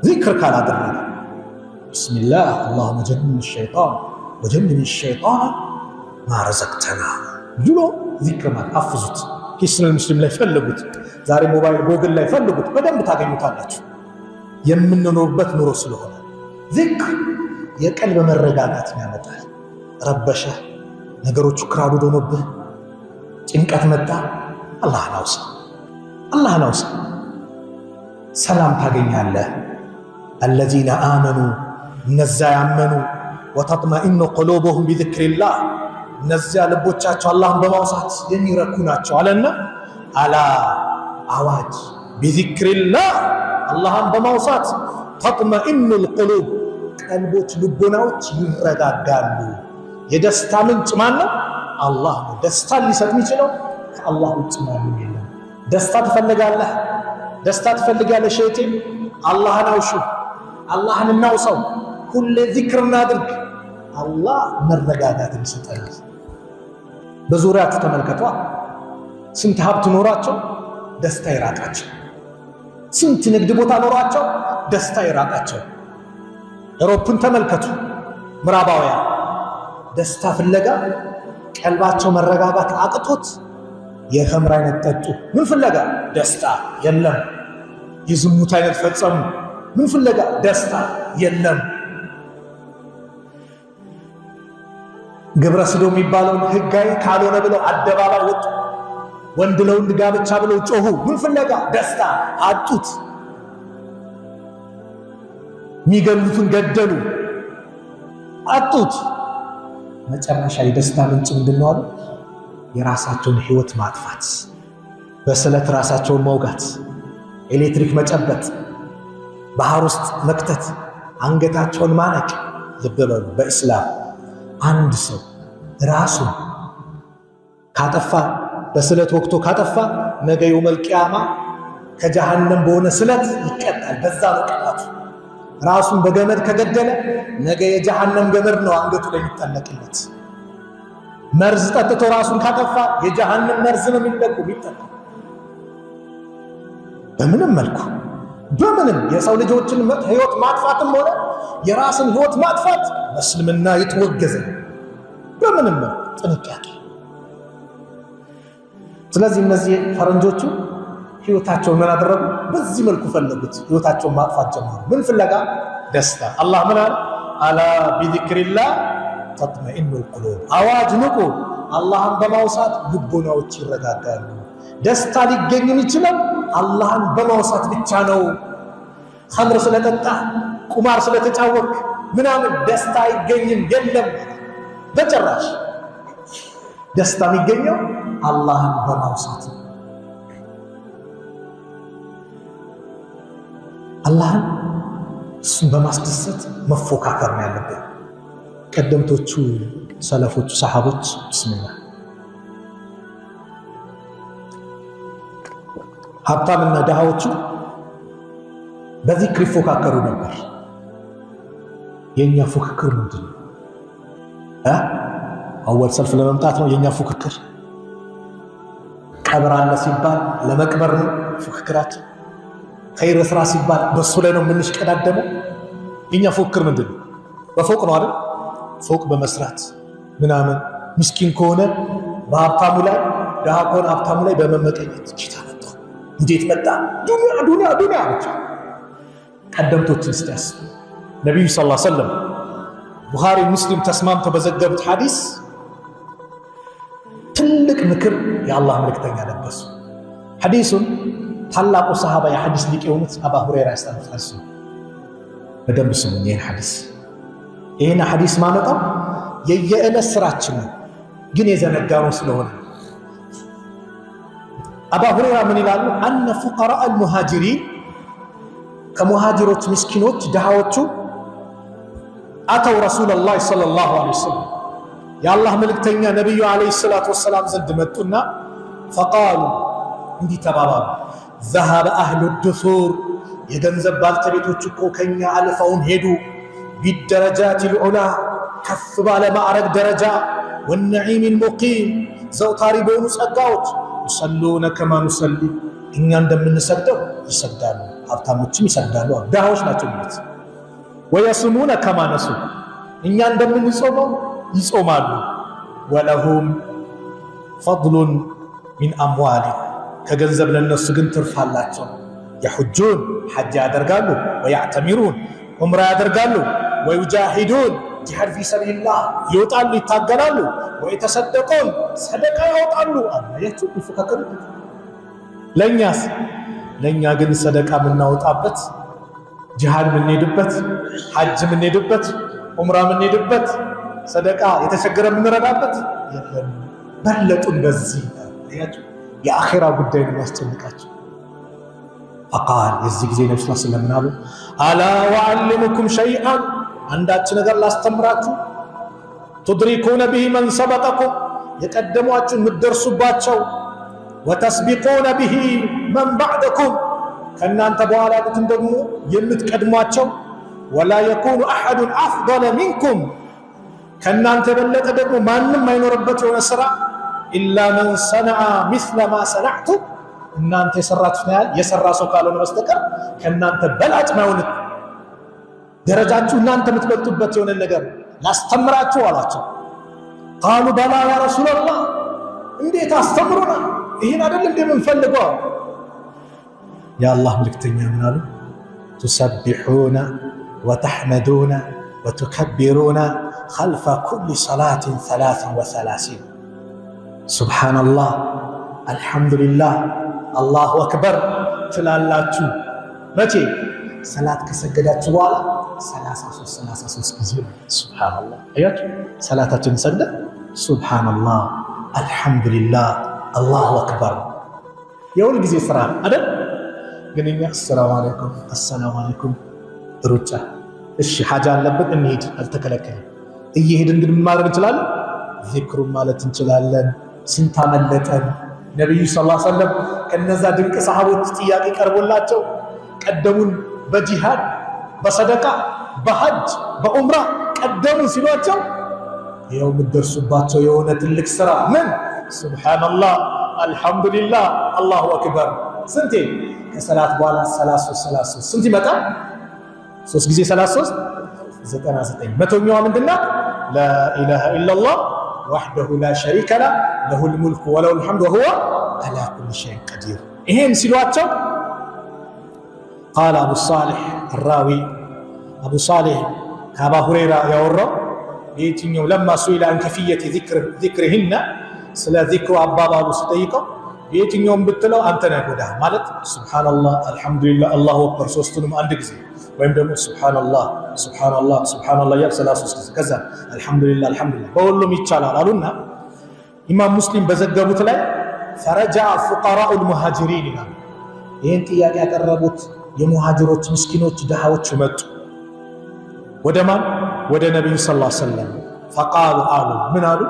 ዚክር ካላደረገ ቢስሚላህ اللهم جنبنا الشيطان وجنب الشيطان ما رزقتنا ብሎ ዚክር ማለት አፍዙት። ሂስኑል ሙስሊም ላይ ፈልጉት፣ ዛሬ ሞባይል ጎግል ላይ ፈልጉት፣ በደንብ ታገኙታላችሁ። የምንኖርበት ኑሮ ስለሆነ ዚክር የቀልብ መረጋጋትን ያመጣል። ረበሸ ነገሮቹ ክራውድ ሆኖብህ ጭንቀት መጣ፣ አላህን አውሳ፣ አላህን አውሳ፣ ሰላም ታገኛለህ። الذين آمنوا እነዛ ያመኑ ወተጥመኢኑ ቁሉቡሁም ቢዚክሪላህ እነዚያ ልቦቻቸው አላህን በማውሳት የሚረኩ ናቸው አለና አላ አዋጅ ቢዚክሪላህ አላህን በማውሳት ተጥመኢኑል ቁሉብ ቀልቦች ልቦናዎች ይረጋጋሉ። የደስታ ምንጭ ማን ነው? አላህ ነው። ደስታን ሊሰጥ የሚችለው ከአላህ ውጭ ማንም የለም። ደስታ ትፈልጋለህ? ደስታ ትፈልጋለህ? ሸይጤ አላህን አውሹ፣ አላህን እናውሳው፣ ሁሌ ዚክር እናድርግ። አላህ መረጋጋትን ይሰጠናል። በዙሪያችሁ ተመልከቷ። ስንት ሀብት ኖሯቸው ደስታ ይራቃቸው፣ ስንት ንግድ ቦታ ኖሯቸው ደስታ ይራቃቸው። አውሮፓን ተመልከቱ። ምዕራባውያን ደስታ ፍለጋ ቀልባቸው መረጋጋት አቅቶት የኸምር አይነት ጠጡ። ምን ፍለጋ? ደስታ የለም። የዝሙት አይነት ፈጸሙ። ምን ፍለጋ? ደስታ የለም። ግብረ ሰዶም የሚባለውን ህጋዊ ካልሆነ ብለው አደባባይ ወጡ። ወንድ ለወንድ ጋብቻ ብለው ጮሁ። ምን ፍለጋ? ደስታ አጡት። የሚገሉትን ገደሉ፣ አጡት። መጨረሻ የደስታ ምንጭ ምንድነው አሉ? የራሳቸውን ህይወት ማጥፋት፣ በስለት ራሳቸውን መውጋት፣ ኤሌክትሪክ መጨበጥ፣ ባህር ውስጥ መክተት፣ አንገታቸውን ማነቅ። ልብ በሉ፣ በእስላም አንድ ሰው ራሱን ካጠፋ፣ በስለት ወቅቶ ካጠፋ ነገ የውመል ቂያማ ከጀሃነም በሆነ ስለት ይቀጣል። በዛ ነው ቅጣቱ። ራሱን በገመድ ከገደለ ነገ የጀሃነም ገመድ ነው አንገቱ ላይ የሚጠለቅለት። መርዝ ጠጥቶ ራሱን ካጠፋ የጀሃነም መርዝ ነው የሚጠጣ። በምንም መልኩ በምንም የሰው ልጆችን ህይወት ማጥፋትም ሆነ የራስን ህይወት ማጥፋት በእስልምና የተወገዘ በምንም መልኩ ጥንቃቄ። ስለዚህ እነዚህ ፈረንጆቹ ህይወታቸውን ምን አደረጉ? በዚህ መልኩ ፈለጉት። ህይወታቸውን ማጥፋት ጀመሩ። ምን ፍለጋ? ደስታ። አላህ ምን አለ? አላ ቢዚክሪላህ ተጥመኢኑል ቁሉብ። አዋጅ ንቁ፣ አላህን በማውሳት ልቦናዎች ይረጋጋሉ። ደስታ ሊገኝ የሚችለው አላህን በማውሳት ብቻ ነው። ኸምር ስለጠጣ ቁማር ስለተጫወክ ምናምን ደስታ አይገኝም። የለም በጭራሽ። ደስታ የሚገኘው አላህን በማውሳት ነው። አላህን እሱን በማስደሰት መፎካከር ነው ያለብን። ቀደምቶቹ ሰለፎቹ ሰሃቦች ብስሚላህ ሀብታምና ድሃዎቹ በዚክር ይፎካከሩ ነበር። የኛ ፉክክር ምንድን ነው? አወል ሰልፍ ለመምጣት ነው የኛ ፉክክር። ቀብር አለ ሲባል ለመቅበር ነው ፉክክራችን። ኸይር ስራ ሲባል በሱ ላይ ነው የምንሽቀዳደመው። የኛ ፉክክር ምንድን ነው? በፎቅ ነው አይደል? ፎቅ በመስራት ምናምን። ምስኪን ከሆነ በሀብታሙ ላይ፣ ድሃ ከሆነ ሀብታሙ ላይ በመመቀኘት ጌታ መጣ፣ እንዴት መጣ፣ ዱንያ ዱንያ ዱንያ ብቻ። ቀደምቶችን እስቲ ነቢዩ ሰለላሁ ዐለይሂ ወሰለም ቡኻሪ ሙስሊም ተስማምተው በዘገቡት ሐዲስ ትልቅ ምክር የአላህ መልእክተኛ ለበሱ። ሐዲሱን ታላቁ ሰሃባ የሐዲስ ሊቅ የሆኑት አባ ሁረይራ ያስተላልፋሉ። በደንብ ስሙኝ ይህን ሐዲስ። ይህን ሐዲስ ማመጣው የየዕለት ስራችን ነው፣ ግን የዘነጋነው ስለሆነ። አባ ሁረይራ ምን ይላሉ? አነ ፉቀራአ አልሙሃጅሪን ከሙሃጅሮች ምስኪኖች ድሃዎቹ አተው ረሱለላህ ሰለላሁ ዐለይሂ ወሰለም የአላህ መልእክተኛ ነቢዩ ዐለይሂ ሰላቱ ወሰላም ዘንድ መጡና ፈቃሉ እንዲህ ተባባሉ፣ ዘሀበ አህሉ ዱሱር የገንዘብ ባልተቤቶች እኮ ከኛ አልፈውን ሄዱ፣ ቢደረጃት ልዑላ ከፍ ባለ ማዕረግ ደረጃ፣ ወነዒም ልሙቂም ዘውታሪ በሆኑ ጸጋዎች፣ ይሰሉነ ከማ ኑሰሊ እኛ እንደምንሰግደው ይሰግዳሉ፣ ሀብታሞችም ይሰግዳሉ፣ ድሃዎች ናቸው ማለት። ወየሱሙነ ከማ ነሱም እኛ እንደምንጾመው ይጾማሉ። ወለሁም ፈድሉን ሚን አምዋሊ ከገንዘብ ለነሱ ግን ትርፍ አላቸው። የሑጁን ሐጅ ያደርጋሉ፣ ወያዕተሚሩን ዑምራ ያደርጋሉ፣ ወዩጃሂዱን ጂሃድ ፊ ሰቢልላህ ይወጣሉ ይታገላሉ፣ ወይተሰደቁን ሰደቃ ያወጣሉ። አያችሁ ይፈካከሩ። ለኛስ ለኛ ግን ሰደቃ የምናወጣበት ጂሃድ የምንሄድበት ሐጅ የምንሄድበት ዑምራ የምንሄድበት ሰደቃ የተቸገረ የምንረዳበት የለም። በለጡን በዚህ ያያችሁ የአኺራ ጉዳይ ነው ያስጨንቃቸው። ፈቃል የዚህ ጊዜ ነብዩ ሰለላሁ ዐለይሂ ወሰለም አሉ አላ ወአልሙኩም ሸይአን አንዳች ነገር ላስተምራችሁ ትድሪኩነ ቢሂ መን ሰበቀኩም የቀደሟችሁ የምትደርሱባቸው ወተስቢቁነ ቢሂ መን ባዕደኩም ከእናንተ በኋላ ያሉትን ደግሞ የምትቀድሟቸው ወላ የኩኑ አሐዱን አፍደለ ሚንኩም ከእናንተ የበለጠ ደግሞ ማንም አይኖርበት የሆነ ስራ ኢላ መን ሰነዐ ሚስለ ማ ሰነዕቱም እናንተ የሰራችሁት ያህል የሰራ ሰው ካልሆነ በስተቀር ከእናንተ በላጭ ማይሆን ደረጃችሁ እናንተ የምትበልጡበት የሆነ ነገር ላስተምራችሁ አላቸው። ቃሉ በላ ያ ረሱላላህ እንዴት አስተምሩና ይህን አይደል እንደምንፈልገው? የአላህ መልእክተኛ ምን አሉ? ቱሰቢሑነ ወተሕመዱነ ወቱከቢሩነ ኸልፈ ኩሊ ሰላትን 33 ሱብሓነላህ አልሐምዱሊላህ አላሁ አክበር ትላላችሁ። መቼ? ሰላት ከሰገዳችሁ በኋላ 33 ጊዜ። ሱብሓነላህ አያችሁ፣ ሰላታችን ሰግደ ሱብሓነላህ አልሐምዱሊላህ አላሁ አክበር የሁል ጊዜ ስራ አይደል? ግን እኛ አሰላሙ አለይኩም ሩጫ። እሺ ሐጃ አለበት እንሂድ፣ አልተከለከለም። እየሄድን ግን ማድረግ እንችላለን፣ ዚክሩን ማለት እንችላለን። ስንት አመለጠን። ነቢዩ ሰለላሁ ዐለይሂ ወሰለም ከነዛ ድንቅ ሰሃቦች ጥያቄ ቀርቦላቸው ቀደሙን በጂሃድ በሰደቃ በሐጅ በዑምራ ቀደሙን ሲሏቸው ይኸው የምትደርሱባቸው የሆነ ትልቅ ስራ ምን? ሱብሓነላህ አልሐምዱሊላህ አላሁ አክበር። ስንቴ? ከሰላት በኋላ 33 ስንት ይመጣል? 3 ጊዜ 33 99። መቶኛዋ ምንድናት? ላኢላሃ ኢለላህ ወሕደሁ ላ ሸሪከ ለህ ለሁል ሙልኩ ወለሁል ሐምዱ ወሁወ ዐላ ኩሊ ሸይኢን ቀዲር። ይሄን ሲሏቸው ቃለ አቡ ሷሊሕ አራዊ አቡ ሷሊሕ ከአባ ሁረይራ ያወራው የትኛው ለማ ሱኢለ አን ከፊየት ዚክርህነ ስለ ዚክሩ አባባሉ ሲጠይቀው የትኛውም ብትለው አንተ ነህ ጎዳ ማለት ሱብሓነላህ አልሐምዱሊላህ አላሁ አክበር ሶስቱንም አንድ ጊዜ ወይም ደግሞ ሱብሓነላህ ሱብሓነላህ ሱብሓነላህ ያል 33 ጊዜ ከዛ አልሐምዱሊላህ አልሐምዱሊላህ በሁሉም ይቻላል አሉና ኢማም ሙስሊም በዘገቡት ላይ ፈረጃ ፉቀራኡል ሙሃጅሪን ይላል። ይህን ጥያቄ ያቀረቡት የሙሃጅሮች ምስኪኖች ድሃዎች መጡ ወደ ማን? ወደ ነቢዩ ሰለላሁ ዐለይሂ ወሰለም። ፈቃሉ አሉ ምን አሉ?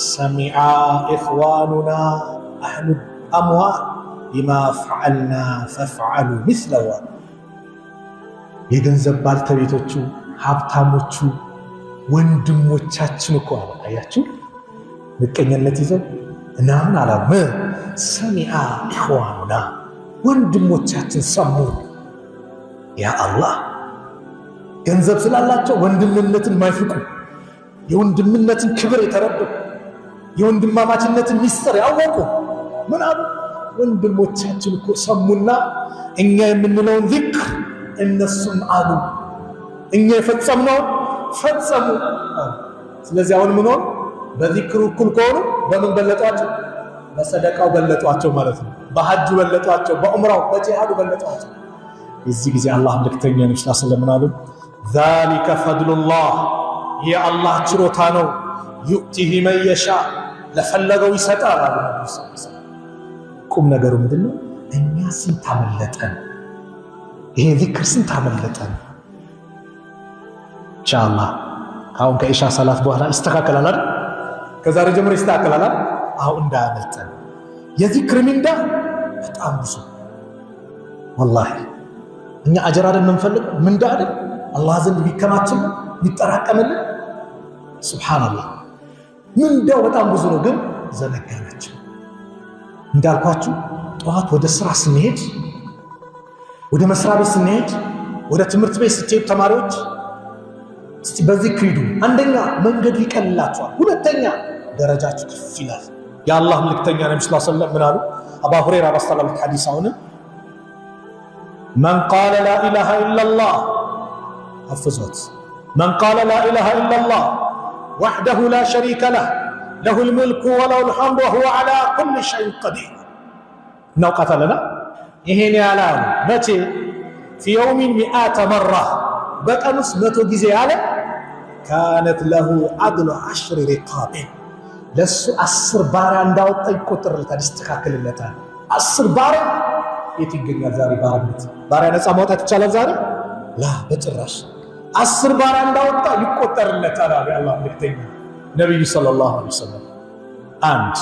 ሰሚዐ ኢኽዋኑና አህሉ አምዋል ቢማ ፈዐልና ፈፍዐሉ ሚስለሁ። የገንዘብ ባልተቤቶቹ ሀብታሞቹ ወንድሞቻችን እኮ አለ። አያችሁ ምቀኝነት ይዘው እናምን አላም ሰሚዐ ኢኽዋኑና ወንድሞቻችን ሰሙ። ያ አላህ ገንዘብ ስላላቸው ወንድምነትን ማይፍቁ የወንድምነትን ክብር የተረዱ የወንድማማችነትን ሚስጥር ያወቁ ምን አሉ? ወንድሞቻችን እኮ ሰሙና እኛ የምንለውን ዚክር እነሱም አሉ፣ እኛ የፈጸምነውን ፈጸሙ። ስለዚህ አሁን ምን ሆነ? በዚክሩ እኩል ከሆኑ በምን በለጧቸው? በሰደቃው በለጧቸው ማለት ነው። በሐጁ በለጧቸው፣ በዑምራው በጂሃዱ በለጧቸው። የዚህ ጊዜ አላህ መልእክተኛ ነብዩ ሰለላሁ ዐለይሂ ወሰለም አሉ ዛሊከ ፈድሉላህ የአላህ ችሮታ ነው። ዩእቲሂ መን የሻ ለፈለገው ይሰጣል አሉ ነብዩ ሰለላሁ ዐለይሂ ወሰለም። ቁም ነገሩ ምንድነው? እኛ ስንት አመለጠን፣ ይሄ ዚክር ስንት አመለጠን። ኢንሻአላህ አሁን ከኢሻ ሰላት በኋላ ይስተካከላል አይደል? ከዛሬ ጀምሮ ይስተካከላል። አሁን እንዳያመልጠን የዚክር ሚንዳ በጣም ብዙ ወላሂ። እኛ አጀር አይደል የምንፈልግ ምንዳ አይደል አላህ ዘንድ ቢከማችን ቢጠራቀምልን። ሱብሃንአላህ ምንዳው በጣም ብዙ ነው፣ ግን ዘነጋናቸው። እንዳልኳችሁ ጠዋት ወደ ስራ ስንሄድ፣ ወደ መስሪያ ቤት ስንሄድ፣ ወደ ትምህርት ቤት ስትሄዱ ተማሪዎች እስቲ በዚክር ሂዱ። አንደኛ መንገዱ ይቀልላችኋል፣ ሁለተኛ ደረጃችሁ ከፍ ይላል። የአላህ መልእክተኛ ነብዩ ሰለላሁ ዐለይሂ ወሰለም ምን አሉ? አባ ሁረይራ ባስተላለፉት ሐዲስ አሁንም መን ቃለ ላ ኢላሃ ኢለላህ አፍዙት መን ቃለ ላ ኢላሃ ኢለላህ ወሕደሁ ላ ሸሪከ ለህ ለሁል ሙልኩ ወለሁል ሐምዱ ወሁወ ዐላ ኩሊ ሸይኢን ቀዲር። እናውቃታለና ይሄን ያላሉ መቼ? ፊ የውሚን ሚአተ መራ በቀን ውስጥ 100 ጊዜ ያለ ካነት ለሁ አድሉ 10 ሪቃብ ለሱ 10 ባሪያ እንዳወጣ ይቆጠርለታል፣ ይስተካከልለታል። 10 ባሪያ የት ይገኛል ዛሬ? ባሪያ ነፃ ማውጣት ይቻላል ዛሬ? ላ በጭራሽ። 10 ባሪያ እንዳወጣ ይቆጠርለታል አሉ የአላህ መልእክተኛ ነብዩ ሰለላሁ ዐለይሂ ወሰለም። አንድ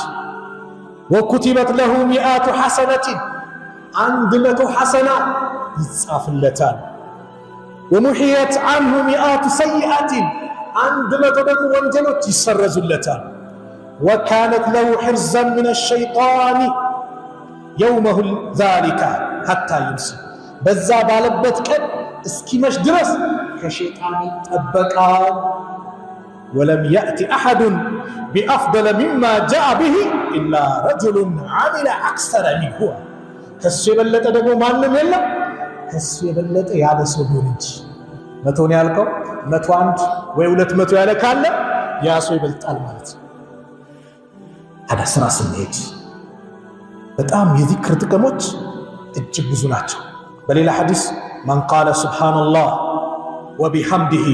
ወኩቲበት ለሁ 100 ሐሰነቲን 100 ሐሰና ይጻፍለታል። ወሙሕየት ዐንሁ 100 ሰይአቲን 100 ደግሞ ወንጀሎች ይሰረዙለታል። ወካነት ለሁ ሒርዘን ሚነ ሸይጣን የውመሁ ዛሊከ ሐታ ይምሲ በዛ ባለበት ቀን እስኪመሽ ድረስ ከሸይጣን ይጠበቃል። ወለም የእቲ አሐዱን ቢአፍደለ ሚማ ጃአ ቢሂ ኢላ ረጁሉን ዐሚለ አክሰረ ሚንሁ ከሱ የበለጠ ደግሞ ማንም የለም ከሱ የበለጠ ያለ ሰው ቢሆን እንጂ። 100 ነው ያልከው 101 ወይ 200 ያለ ካለ ያ ሰው ይበልጣል ማለት ነው። ታዲያ ስራ ስንሄድ በጣም የዚክር ጥቅሞች እጅግ ብዙ ናቸው። በሌላ ሐዲስ መን ቃለ ሱብሓነላህ ወቢሐምዲሂ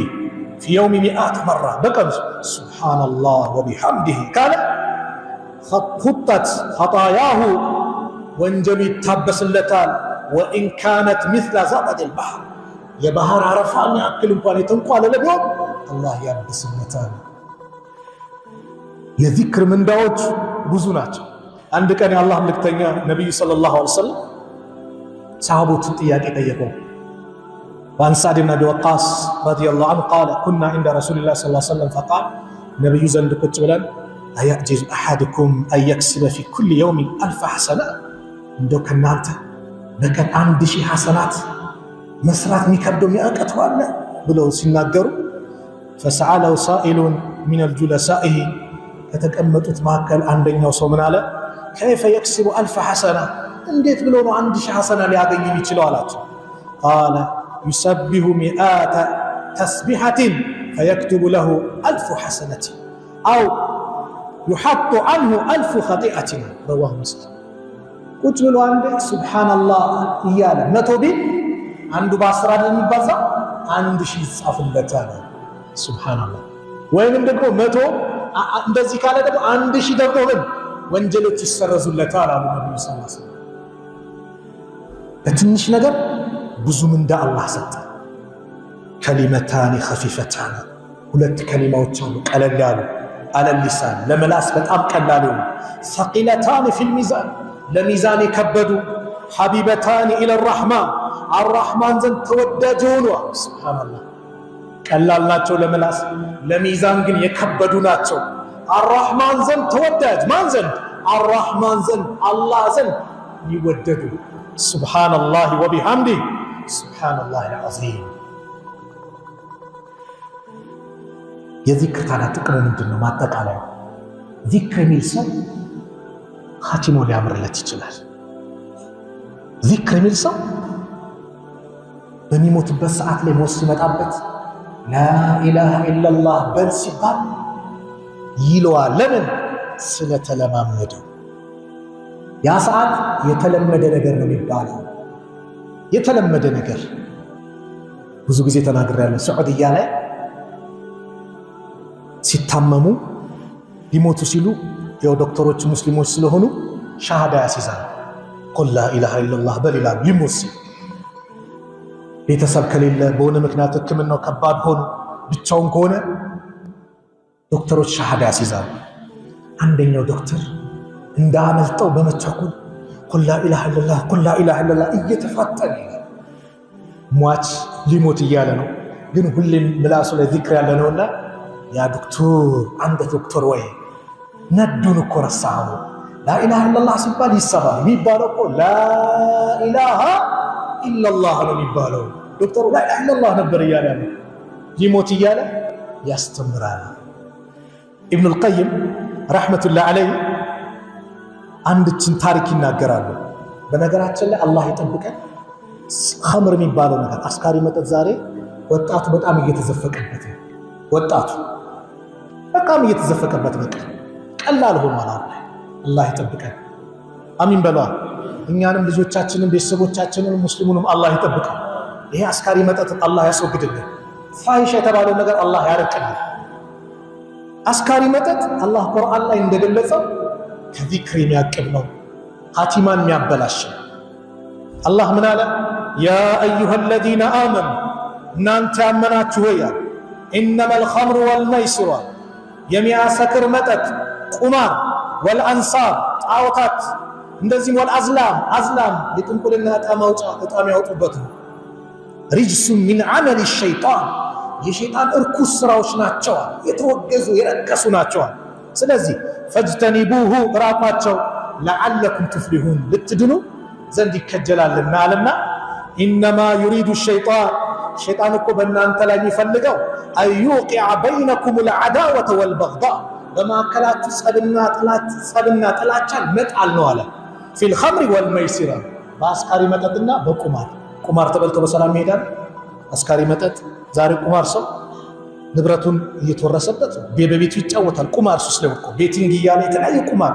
ፊ የውሚ 100 መራ በቀን ሱብሓነላህ ወቢሐምዲሂ ካለ ኹጠት ኸጣያሁ ወንጀሉ ይታበስለታል። ወኢን ካነት ሚስለ ዘበዲል ባሕር የባህር አረፋን ያክል እንኳን የተንቋለለ ቢሆን አላህ ያብስለታል። የዚክር ምንዳዎች ብዙ ናቸው። አንድ ቀን የአላህ መልእክተኛ ነቢዩ ሰለላሁ ዐለይሂ ወሰለም ሰሃቦችን ጥያቄ ጠየቀው። وعن سعد بن أبي وقاص رضي الله عنه قال كنا عند رسول الله صلى الله عليه وسلم فقال نبي زند ቁጭ ብለን أيعجز أحدكم أن يكسب في كل يوم 1000 حسنة እንደው ከናንተ በቀን 1000 ሐሰናት መስራት የሚከብደው የሚያቀተው አለ ብለው ሲናገሩ فسأله سائل من الجلسائه ከተቀመጡት መካከል አንደኛው ሰው ምን አለ كيف يكسب 1000 حسنة እንዴት ብሎ ነው 1000 ሐሰና ሊያገኝ የሚችለው አላቸው። قال يسبح 100 تسبيحة فيكتب له 1000 حسنة أو يحط عنه 1000 خطيئة رواه مسلم ቁጭ ብሎ አንዴ ሱብሃንአላህ እያለ 100 ቢል አንዱ በ10 አይደል የሚባዛው 1000 ይጻፍለታል። ሱብሃንአላህ ወይንም ደግሞ 100 እንደዚህ ካለ ደግሞ 1000 ደግሞ ወንጀሎች ይሰረዙለታል አሉ ነብዩ ሰለላሁ ዐለይሂ ወሰለም። በትንሽ ነገር ብዙ ምንዳ አላህ ሰጠ። ከሊመታኒ ኸፊፈታኒ ሁለት ከሊማዎች አሉ ቀለል ያሉ አለል ሊሳን ለመላስ በጣም ቀላል ነው። ሰቂለታኒ ፊል ሚዛን ለሚዛን የከበዱ ሐቢበታኒ ኢለ ረሕማን አርረሕማን ዘንድ ተወዳጅ ሆኑ። ሱብሃንአላህ ቀላል ናቸው ለመላስ ለሚዛን ግን የከበዱ ናቸው። አርረሕማን ዘንድ ተወዳጅ ማን ዘንድ? አርረሕማን ዘንድ አላህ ዘንድ ይወደዱ። ሱብሃንአላህ ወቢሐምዲሂ ሱብሃንአላሂል ዐዚም። የዚክር ታዲያ ጥቅሙ ምንድን ነው? ማጠቃለያ ዚክር የሚል ሰው ኻቲሞ ሊያምርለት ይችላል። ዚክር የሚል ሰው በሚሞትበት ሰዓት ላይ ሞት ሲመጣበት ላኢላሃ ኢለላህ በል ሲባል ይለዋል። ለምን? ስለተለማመደው። ያ ሰዓት የተለመደ ነገር ነው የሚባለው። የተለመደ ነገር ብዙ ጊዜ ተናግሬያለሁ። ሱዑድያ ላይ ሲታመሙ ሊሞቱ ሲሉ ያው ዶክተሮች ሙስሊሞች ስለሆኑ ሻሃዳ ያስይዛሉ። ቁል ላኢላሃ ኢለላህ በል ይላሉ። ሊሞት ሲል ቤተሰብ ከሌለ በሆነ ምክንያት ሕክምናው ከባድ ሆኖ ብቻውን ከሆነ ዶክተሮች ሻሃዳ ያስይዛሉ። አንደኛው ዶክተር እንዳመልጠው በመቸኩል ቁል ላኢላሃ ኢለላህ ቁል ላኢላሃ ኢለላህ እየተፋጠነ ሟች ሊሞት እያለ ነው፣ ግን ሁሌም ምላሱ ላይ ዚክር ያለ ነውና ያ ዶክተር አንድ ዶክተር ወይ ነዱን እኮ ረሳኸው። ላኢላሃ ኢለላህ ሲባል ይሰማል። የሚባለው እኮ ላኢላሃ ኢለላህ ነው የሚባለው። ዶክተሩ ላኢላሃ ኢለላህ ነበር እያለ ነው። ሊሞት እያለ ያስተምራል። ኢብኑል ቀይም ረሕመቱላህ ዐለይህ አንድችን ታሪክ ይናገራሉ። በነገራችን ላይ አላህ ይጠብቀን። ኸምር የሚባለው ነገር አስካሪ መጠጥ ዛሬ ወጣቱ በጣም እየተዘፈቀበት ነው። ወጣቱ በጣም እየተዘፈቀበት በቃ ቀላል ሆኗል። አላህ ይጠብቀን። አሚን በሏል። እኛንም ልጆቻችንን ቤተሰቦቻችንን ሙስሊሙንም አላህ ይጠብቀን። ይሄ አስካሪ መጠጥ አላህ ያስወግድልን። ፋሂሻ የተባለው ነገር አላህ ያርቅልን። አስካሪ መጠጥ አላህ ቁርአን ላይ እንደገለጸው ከዚክር የሚያቅብ ነው፣ ኻቲማን የሚያበላሽ። አላህ ምን አለ? ያ አዩሃ አለዚነ አመኑ እናንተ ያመናችሁ ሆይ ኢነመል ኸምሩ ወልመይሲሩ የሚያሰክር መጠጥ፣ ቁማር፣ ወልአንሳብ ጣዖታት፣ እንደዚህም ወልአዝላም የጥንቁልና ዕጣ ማውጫ ዕጣ የሚያወጡበት ነው። ሪጅሱን ሚን ዐመል ሸይጣን የሸይጣን እርኩስ ስራዎች ናቸዋል፣ የተወገዙ የረከሱ ናቸዋል። ስለዚህ ፈጅተኒቡሁ ራቋቸው፣ ለዓለኩም ትፍሊሁን ልትድኑ ዘንድ ይከጀላልና አለና። ኢነማ ዩሪዱ ሸይጣን እኮ በእናንተ ላይ የሚፈልገው አንዩቂዐ በይነኩም ልዓዳወተ ወልበግዳ በማዕከላችሁ ጸብና ጥላቻን መጣል ነው አለ። ፊል ኸምሪ ወልመይሲር በአስካሪ መጠጥና በቁማር። ቁማር ተበልቶ በሰላም ይሄዳል። አስካሪ መጠጥ ዛሬ ቁማር ሰው ንብረቱን እየተወረሰበት በቤቱ ይጫወታል። ቁማር ሱስ ላይ ወድቆ ቤቲንግ እያለ የተለያየ ቁማር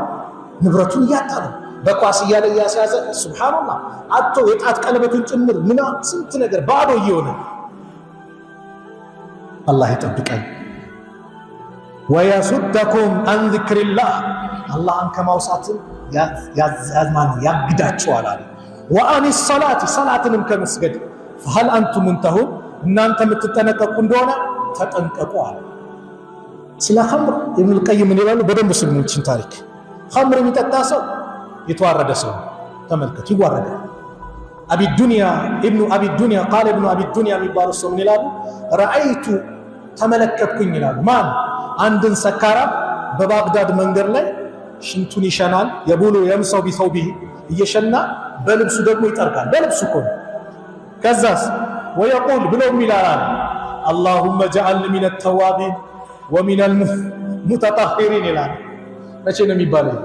ንብረቱን እያጣ ነው። በኳስ እያለ እያስያዘ ሱብሃንአላህ አጥቶ የጣት ቀለበቱን ጭምር ምና ስንት ነገር ባዶ እየሆነ አላህ ይጠብቀን። ወየሱደኩም አን ዚክሪላህ አላህን ከማውሳት ያግዳቸዋል አለ። ወአን ሰላት ሰላትንም ከመስገድ ፈሀል አንቱም ሙንተሁን እናንተ የምትጠነቀቁ እንደሆነ ተጠንቀቁ አለ። ስለ ኸምር ኢብኑል ቀይም ምን ይላሉ? በደንብ ስሙችን ታሪክ። ኸምር የሚጠጣ ሰው የተዋረደ ሰው ተመልከቱ፣ ይዋረዳል። ኢብኑ አቢ ዱንያ ቃል ኢብኑ አቢ ዱንያ የሚባሉ ሰው ምን ይላሉ? ረአይቱ ተመለከትኩኝ ይላሉ። ማን? አንድን ሰካራ በባግዳድ መንገድ ላይ ሽንቱን ይሸናል። የቡሉ የምሰው ቢሰውቢህ እየሸና በልብሱ ደግሞ ይጠርጋል። በልብሱ እኮ ነው። ከዛስ ወየቁል ብሎም ይላል አላሁመ ጀዐልኒ ሚነ ተዋቢን ወሚነል ሙተጠሂሪን ይላል። መቼ ነው የሚባለው?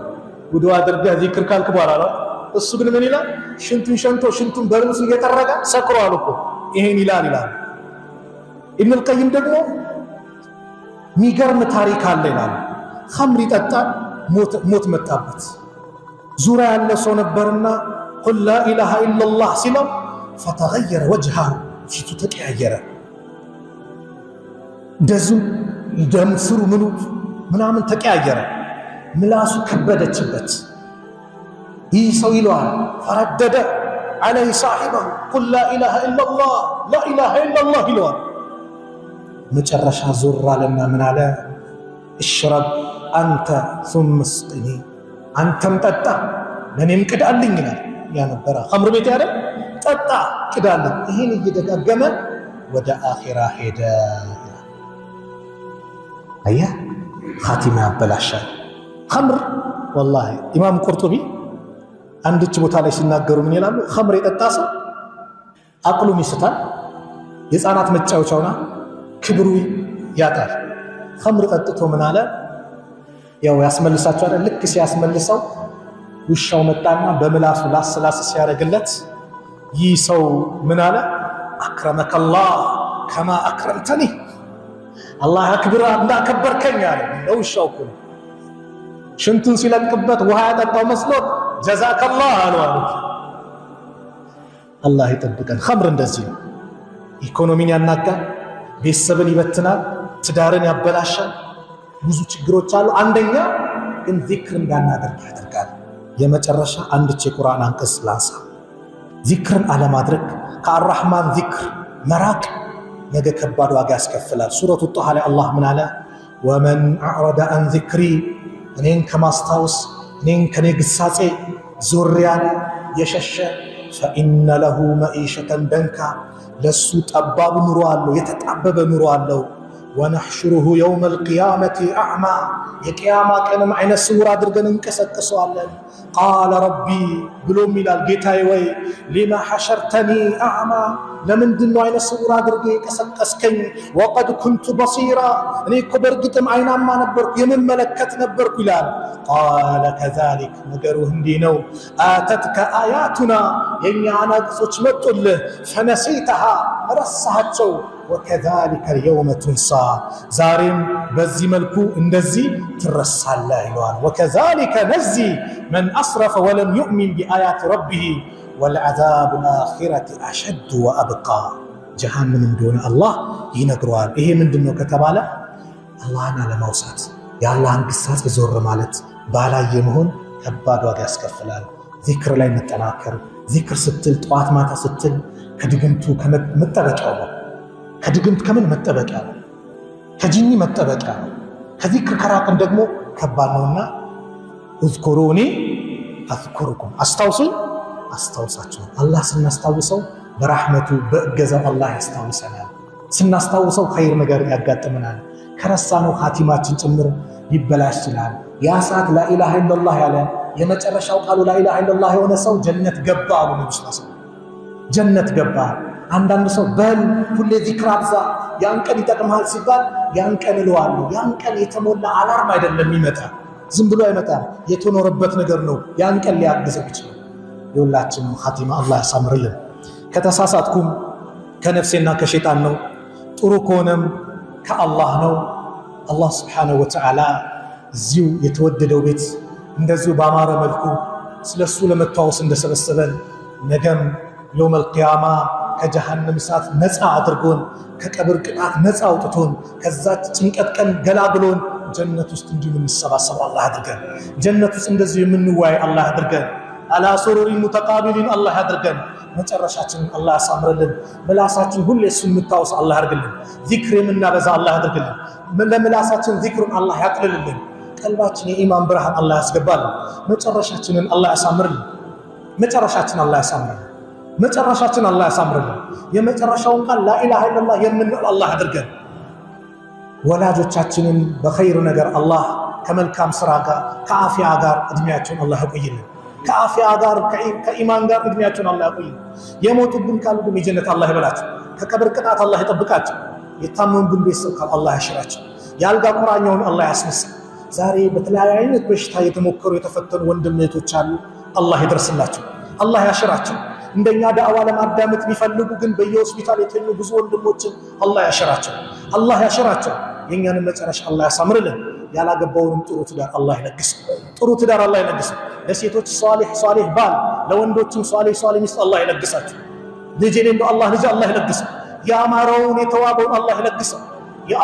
ውዱእ አድርገህ ዚክር ካልክ በኋላ ነው። እሱ ግን ምን ይላል? ሽንቱን ሸንቶ ሽንቱን በልብሱ እየጠረገ ሰክሯል እኮ ይሄን ይላል። ኢብኑል ቀይም ደግሞ ሚገርም ታሪክ አለ ይላል። ኸምር ይጠጣል፣ ሞት መጣበት። ዙሪያ ያለ ሰው ነበርና ቁል ላ ኢላሃ ኢለላህ ሲለው ፈተገየረ ወጅሃሁ ፊቱ ተቀያየረ። እንደዚሁ ደም ስሩ ምኑ ምናምን ተቀያየረ። ምላሱ ከበደችበት። ይህ ሰው ይለዋል ፈረደደ ዐለይሂ ሳሒበሁ ቁል ላ ኢላሃ ኢለላህ ይለዋል። መጨረሻ ዞር አለና ምን አለ? እሽረብ አንተ ሱመ እስቅኒ አንተም ጠጣ ለእኔም ቅዳልኝ ይላል። ያ ነበረ ኸምር ቤት ያለ ጠጣ ቅዳልኝ። ይህን እየደጋገመ ወደ አኺራ ሄደ። አየህ ኻቲማ ያበላሻል ኸምር። ወላሂ ኢማም ቁርጡቢ አንድች ቦታ ላይ ሲናገሩ ምን ይላሉ? ኸምር የጠጣ ሰው አቅሉን ይስታል፣ የሕፃናት መጫወቻውና ክብሩ ያጣል። ኸምር ጠጥቶ ምን አለ? ያው ያስመልሳቸው አይደል? ልክ ሲያስመልሰው ውሻው መጣና በምላሱ ላስላስ ሲያደርግለት ይህ ሰው ምን አለ? አክረመከላህ ከማ አክረምተኒ አላህ አክብራ እንዳከበርከኝ አለ። ለውሻው እኮ ሽንቱን ሲለቅበት ውሃ ያጠጣው መስሎት ጀዛከላህ አሉ። አላህ ይጠብቀን። ኸምር እንደዚህ ነው። ኢኮኖሚን ያናጋል፣ ቤተሰብን ይበትናል፣ ትዳርን ያበላሻል። ብዙ ችግሮች አሉ። አንደኛ ግን ዚክር እንዳናደርግ ያደርጋል። የመጨረሻ አንድች የቁርአን አንቀጽ ላንሳ። ዚክርን አለማድረግ ከአራህማን ዚክር መራቅ ነገ ከባድ ዋጋ ያስከፍላል። ሱረቱ ጣሃ ላይ አላህ ምን አለ? ወመን አዕረደ አን ዚክሪ እኔን ከማስታወስ እኔን ከኔ ግሳጼ ዞር ያለ የሸሸ ፈኢነ ለሁ መዒሸተን ደንካ ለሱ ጠባብ ኑሮ አለው፣ የተጣበበ ኑሮ አለው። ወነሕሹሩሁ የውመል ቂያመቲ አዕማ የቅያማ ቀንም አይነ ስውር አድርገን እንቀሰቅሰዋለን። ቃለ ረቢ ብሎም ይላል ጌታዬ ወይ ሊማ ሐሸርተኒ አዕማ ለምንድነው አይነ ስውር አድርገ የቀሰቀስከኝ? ወቀድ ኩንቱ በሲራ እኔ እኮ በእርግጥም አይናማ ነበርኩ የምመለከት ነበርኩ ይላል። ቃለ ከዛሊክ ነገሩ እንዲህ ነው። አተትከ አያቱና የእኛ አናቅጾች መጡልህ፣ ፈነሲተሃ ረሳሃቸው። ወከዛሊከ የውመ ቱንሳ ዛሬም በዚህ መልኩ እንደዚህ ትረሳለህ ይለዋል። ወከዛሊከ ነዚ መን አስረፈ ወለም ዩእሚን ቢአያት ረቢህ ወልዐዛቡል አኺረቲ አሸዱ ወአብቃ ጀሃነም እንደሆነ አላህ ይነግረዋል። ይሄ ምንድነው ከተባለ አላህን አለማውሳት፣ የአላህን ግሳጽ ዞር ማለት፣ ባላየ መሆን ከባድ ዋጋ ያስከፍላል። ዚክር ላይ መጠናከር፣ ዚክር ስትል ጠዋት ማታ ስትል ከድግምቱ መጠበቂያው ነው። ከድግምት ከምን መጠበቂያ ነው? ከጂኒ መጠበቂያ ነው። ከዚክር ከራቅን ደግሞ ከባድ ነውና እዝኩሩኒ አዝኩሩኩም፣ አስታውሱኝ አስታውሳችሁ። አላህ ስናስታውሰው በራህመቱ በእገዛው አላህ ያስታውሰናል። ስናስታውሰው ኸይር ነገር ያጋጥመናል። ከረሳነው ኻቲማችን ጭምር ሊበላሽ ይችላል። ያ ሰዓት ላኢላሃ ኢለላህ ያለ የመጨረሻው ቃሉ ላኢላሃ ኢለላህ የሆነ ሰው ጀነት ገባ አሉ ነብዩ ሰለላሁ ዐለይሂ ወሰለም። ጀነት ገባ። አንዳንድ ሰው በል ሁሌ ዚክር አብዛ ያን ቀን ይጠቅምሃል ሲባል ያን ቀን እለዋለሁ። ያን ቀን የተሞላ አላርም አይደለም ይመጣ፣ ዝም ብሎ አይመጣም። የተኖረበት ነገር ነው ያን ቀን ሊያግዘው ይችላል። የሁላችንም ኻቲማ አላህ ያሳምርልን። ከተሳሳትኩም ከነፍሴና ከሸይጣን ነው፣ ጥሩ ከሆነም ከአላህ ነው። አላህ ስብሓነሁ ወተዓላ እዚሁ የተወደደው ቤት እንደዚሁ ባማረ መልኩ ስለሱ ለመተዋወስ እንደሰበሰበን ነገም የውመል ቂያማ ከጀሃነም እሳት ነፃ አድርጎን ከቀብር ቅጣት ነፃ አውጥቶን ከዛች ጭንቀት ቀን ገላግሎን ጀነት ውስጥ እንዲሁ የምንሰባሰበው አላህ አድርገን። ጀነት ውስጥ እንደዚሁ የምንዋይ አላህ አድርገን። አላ ሱሩሪ ሙተቃቢሊን አላህ አድርገን። መጨረሻችንን አላህ ያሳምርልን። ምላሳችን ሁሌ እሱን የምታወስ አላህ ያድርግልን። ዚክር የምናበዛ አላህ ያድርግልን። ለምላሳችን ዚክሩን አላህ ያቅልልልን። ቀልባችን የኢማን ብርሃን አላህ ያስገባልን። መጨረሻችንን አላህ ያሳምርልን። መጨረሻችን አላህ ያሳምርልን። መጨረሻችን አላህ ያሳምርልን። የመጨረሻውን ቃል ላኢላሃ ኢለላህ የምንል አላህ ያድርገን። ወላጆቻችንን በኸይር ነገር አላህ ከመልካም ስራ ጋር ከአፊያ ጋር እድሜያቸውን አላህ ያቆይልን። ከአፊያ ጋር ከኢማን ጋር እድሜያቸውን አላህ ያቆይልን። የሞቱብን ካሉ ግን የጀነት አላህ ይበላቸው። ከቀብር ቅጣት አላህ ይጠብቃቸው። የታመሙብን ቤተሰብ ካሉ አላህ ያሽራቸው። የአልጋ ቁራኛውን አላህ ያስነሳ። ዛሬ በተለያየ አይነት በሽታ የተሞከሩ የተፈተኑ ወንድም እህቶች አሉ። አላህ ይድረስላቸው፣ አላህ ያሽራቸው። እንደኛ ዳዕዋ ለማዳመጥ ቢፈልጉ ግን በየሆስፒታል የተኙ ብዙ ወንድሞችን አላህ ያሽራቸው፣ አላህ ያሽራቸው። የኛንም መጨረሻ አላህ ያሳምርልን። ያላገባውንም ጥሩ ትዳር አላህ ይለግስ፣ ጥሩ ትዳር አላህ ይለግስ። ለሴቶች ሷሊህ ባል፣ ለወንዶችም ሷሊህ ሚስት አላህ ይለግሳቸው። ልጅ የሌለው አላህ ልጅ አላህ ይለግሰው። ያማረውን የተዋበውን አላህ ይለግሰው።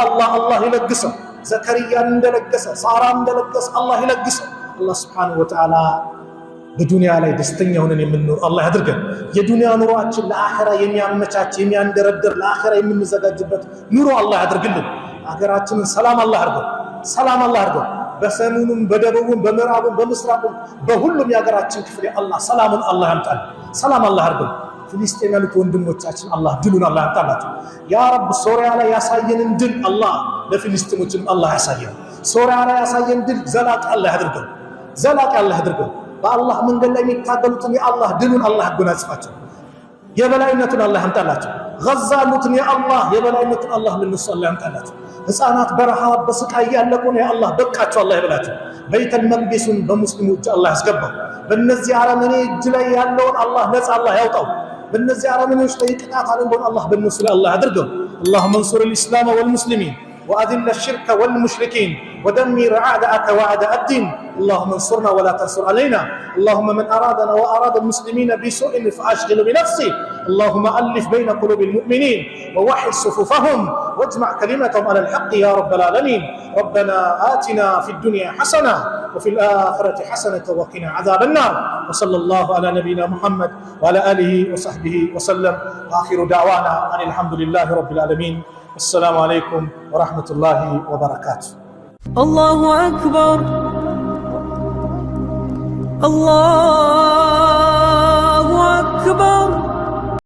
አላህ ይለግሰው። ዘከርያን እንደለገሰ ሳራን እንደለገሰ አላህ ይለግሰው። አላህ ሱብሓነሁ ወተዓላ በዱንያ ላይ ደስተኛ ሆነን የምንኖር አላህ ያድርገን። የዱንያ ኑሯችን ለአኺራ የሚያመቻች የሚያንደረድር ለአኺራ የምንዘጋጅበት ኑሮ አላህ ያድርግልን። አገራችንን ሰላም አላህ ያድርገው፣ ሰላም አላህ ያድርገው። በሰሜኑም በደቡቡም በምዕራቡም በምስራቁም በሁሉም የሀገራችን ክፍል አላህ ሰላምን አላህ ያምጣል፣ ሰላም አላህ ያድርገው። ፍልስጤም ያሉት ወንድሞቻችን አላህ ድሉን አላህ ያምጣላቸው። ያ ረብ ሶሪያ ላይ ያሳየንን ድል አላህ ለፍልስጤሞችም አላህ ያሳየን። ሶሪያ ላይ ያሳየን ድል ዘላቂ አላህ ያድርገው፣ ዘላቂ አላህ ያድርገው። በአላህ መንገድ ላይ የሚታገሉትን የአላህ ድሉን አላህ ያጎናጽፋቸው፣ የበላይነቱን አላህ ያምጣላቸው። ገዛ ያሉትን የአላህ የበላይነቱን አላህ ለነሱ አላህ ያምጣላቸው። ሕፃናት በረሃብ በስቃይ ያለቁ ነው የአላህ በቃቸው አላህ ይበላቸው። በይተል መቅዲሱን በሙስሊሙ እጅ አላህ ያስገባው። በእነዚህ አረመኔ እጅ ላይ ያለውን አላህ ነፃ አላህ ያውጣው። በእነዚህ አረመኔዎች ላይ ቅጣት አለንጎን አላህ በእነሱ ላይ አላህ ያድርገው። اللهم انصر الإسلام والمسلمين وأذل الشرك والمشركين ودمر أعداءك وأعداء الدين. اللهم انصرنا ولا تنصر علينا. اللهم من أرادنا وأراد المسلمين بسوء فأشغل بنفسه. اللهم ألف بين قلوب المؤمنين ووحد صفوفهم واجمع كلمتهم على الحق يا رب العالمين. ربنا آتنا في الدنيا حسنة وفي الآخرة حسنة وقنا عذاب النار. وصلى الله على نبينا محمد وعلى آله وصحبه وسلم. وآخر دعوانا أن الحمد لله رب العالمين. السلام عليكم ورحمة الله وبركاته. الله أكبر الله